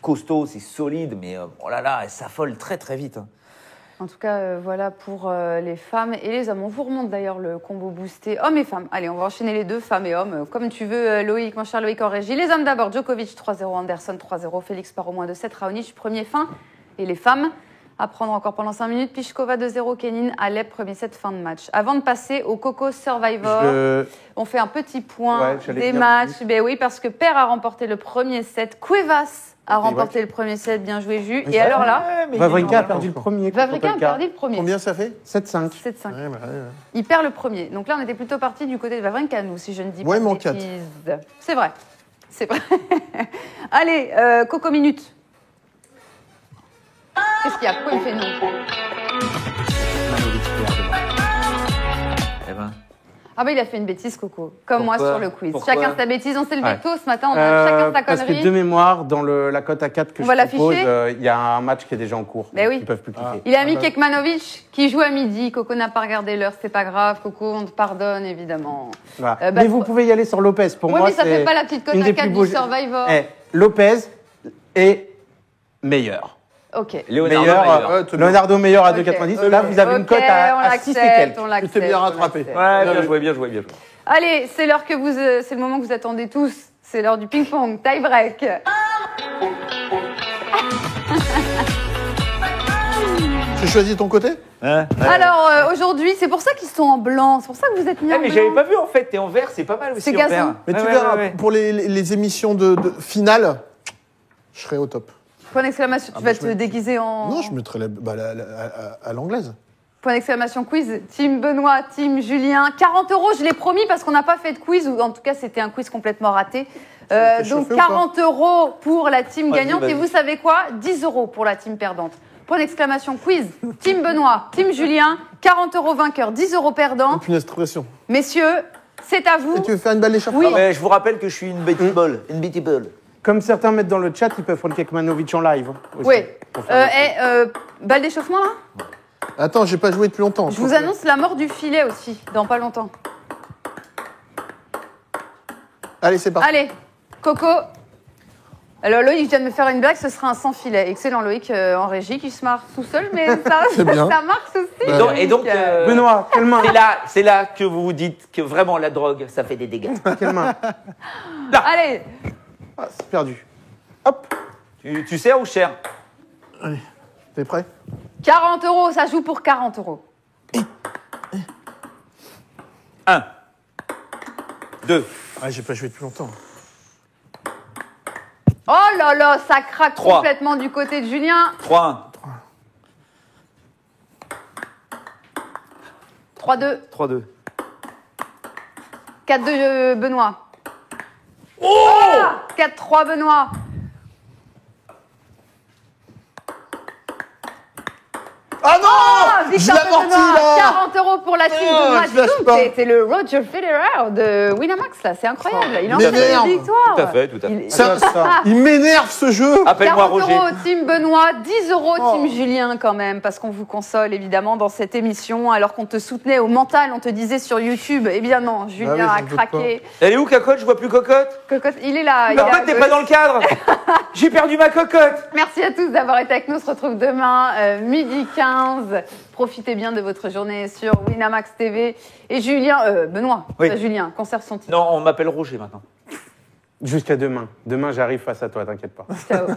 B: costaud, c'est solide, mais oh là là, elle s'affole très très vite. Hein.
A: En tout cas, voilà pour les femmes et les hommes. On vous remonte d'ailleurs le combo boosté hommes et femmes. Allez, on va enchaîner les deux, femmes et hommes. Comme tu veux, Loïc, mon cher Loïc en régie. Les hommes d'abord, Djokovic 3-0, Anderson 3-0, Félix par au moins de 7, Raonic premier fin. Et les femmes, à prendre encore pendant 5 minutes, Pliskova 2-0, Kenin, Alep, premier set, fin de match. Avant de passer au Coco Survivor, on fait un petit point
C: Ouais, j'allais
A: des
C: dire
A: matchs.
C: plus.
A: Ben oui, parce que Per a remporté le premier set, Cuevas a remporté le premier set, bien joué Jus. Et alors là,
B: Ouais, mais
C: Wawrinka a
B: normalement,
C: perdu le premier. contre
A: Wawrinka a
C: Opelka.
A: perdu le premier.
D: Combien ça fait
C: 7-5.
A: 7-5.
D: Ouais,
A: Il perd le premier. Donc là, on était plutôt parti du côté de Wawrinka, nous, si je ne dis
D: Ouais,
A: pas
D: mais en
A: de bêtises. C'est vrai. C'est vrai. Allez, Coco Minute. Qu'est-ce qu'il y a? Pourquoi il fait non?
B: Eh ben,
A: Ah bah il a fait une bêtise, Coco. Comme moi
B: Pourquoi
A: sur le quiz.
B: Pourquoi
A: Chacun sa bêtise. On s'est levé
B: Ouais.
A: tôt ce matin. On a chacun sa
C: Parce que
A: connerie.
C: de mémoire, dans la cote à 4 que
A: On
C: je
A: va
C: propose,
A: l'afficher
C: il y a un match qui est déjà en cours.
A: Ben
C: donc
A: oui.
C: Ils peuvent plus cliquer.
A: Il a mis Kekmanovic qui joue à midi. Coco n'a pas regardé l'heure. C'est pas grave. Coco, on te pardonne, évidemment.
C: Voilà.
A: bah,
C: Mais vous pouvez y aller sur Lopez. Pour
A: Oui,
C: moi,
A: mais ça
C: c'est
A: fait pas la petite cote
C: une
A: à
C: des
A: 4
C: plus
A: du
C: beaux-
A: Survivor.
C: Lopez est meilleur.
A: Ok.
B: Leonardo
C: meilleur,
B: Meyer.
D: Ouais, t'es bien.
C: Leonardo meilleur à
A: Ok.
C: 2,90. Là, vous avez une cote à 6 et quelques.
A: On l'accepte.
D: Tu t'es bien
A: on
D: rattrapé.
A: l'accepte.
B: Ouais, bien joué, bien joué, bien joué.
A: Allez, c'est l'heure que vous, c'est le moment que vous attendez tous. C'est l'heure du ping-pong, tie break.
D: Tu choisis ton côté
B: Hein
A: Alors aujourd'hui, c'est pour ça qu'ils sont en blanc. C'est pour ça que vous êtes mis en
B: mais
A: blanc.
B: j'avais pas vu en fait, t'es en vert, c'est pas mal aussi.
A: C'est
B: en
A: gazon.
B: vert.
D: Mais
B: Ouais,
D: tu
B: ouais,
D: verras,
B: ouais, ouais.
D: pour les émissions de finale, je serai au top.
A: Point d'exclamation. Tu
D: bah,
A: vas
D: je
A: te
D: mets-
A: déguiser en.
D: Non, je mettrai à l'anglaise.
A: Point d'exclamation quiz. Team Benoît, team Julien. 40 €, je l'ai promis parce qu'on n'a pas fait de quiz, ou en tout cas c'était un quiz complètement raté.
D: Ça fait
A: Donc
D: chauffer ou pas
A: 40 € pour la team
B: Vas-y,
A: gagnante.
B: vas-y.
A: Et vous savez quoi? 10 € pour la team perdante. Point d'exclamation quiz. Team Benoît, team Julien. 40 € vainqueur, 10 € perdant.
D: Punaise, pression.
A: Messieurs, c'est à vous.
D: Et tu veux faire une balle d'échappée
A: Oui.
B: Mais je vous rappelle que je suis une Betty Ball. Une Betty Ball.
C: Comme certains mettent dans le chat, ils peuvent prendre Kekmanovic en live. Aussi,
A: Oui.
C: pour faire le-
A: Balle d'échauffement là?
D: Attends, j'ai pas joué depuis longtemps.
A: Je vous annonce la mort du filet aussi, dans pas longtemps.
D: Allez, c'est parti.
A: Allez, Coco. Alors Loïc vient de me faire une blague, ce sera un sans filet. Excellent Loïc en régie qui se marre tout seul, mais ça,
D: C'est bien.
A: ça marche aussi.
B: Et donc,
A: Loïc.
C: Benoît, quelle main
B: c'est là que vous vous dites que vraiment la drogue, ça fait des dégâts.
C: Quelle main
A: Allez,
C: Ah, c'est perdu. Hop.
B: Tu sers ou cher?
D: Allez, t'es prêt
A: 40 €, ça joue pour 40 €.
B: 1, 2,
D: Ah, j'ai pas joué depuis longtemps.
A: Oh là là, ça craque
B: 3.
A: complètement du côté de Julien.
B: 3,
A: 3-2,
B: 3, 2.
A: 4-2 Benoît.
B: Oh
A: 4-3 Benoît.
D: Ah non Je
A: Victoire de
D: l'amortis
A: Benoît,
D: là
A: 40 € pour la team
D: Oh,
A: Benoît.
D: je lâche
A: Dis donc,
D: pas.
A: c'est le Roger Federer de Winamax là, c'est incroyable. Il en
D: Mais
A: fait
D: merde.
A: des victoires.
B: Tout à fait, tout à fait.
A: Il-
D: Ça-
C: ça.
D: Il m'énerve ce jeu
B: Appelle-moi
A: 40
B: Roger.
A: € team Benoît, 10 €
D: Oh.
A: team Julien quand même, parce qu'on vous console évidemment dans cette émission, alors qu'on te soutenait au mental, on te disait sur YouTube, eh bien non, Julien
D: oui,
A: a
D: j'en doute
A: craqué.
B: Elle est où, Cocotte? Je vois plus Cocotte.
A: Cocotte, il est là. il
B: Cocotte,
A: a-
B: t'es pas dans le cadre. J'ai perdu ma cocotte.
A: Merci à tous d'avoir été avec nous. On se retrouve demain, midi 15. Profitez bien de votre journée sur Winamax TV. Et Julien, Benoît,
B: Oui.
A: Julien, conserve son titre.
B: Non, on m'appelle Roger maintenant.
C: Jusqu'à demain. Demain, j'arrive face à toi, t'inquiète pas.
A: Ciao.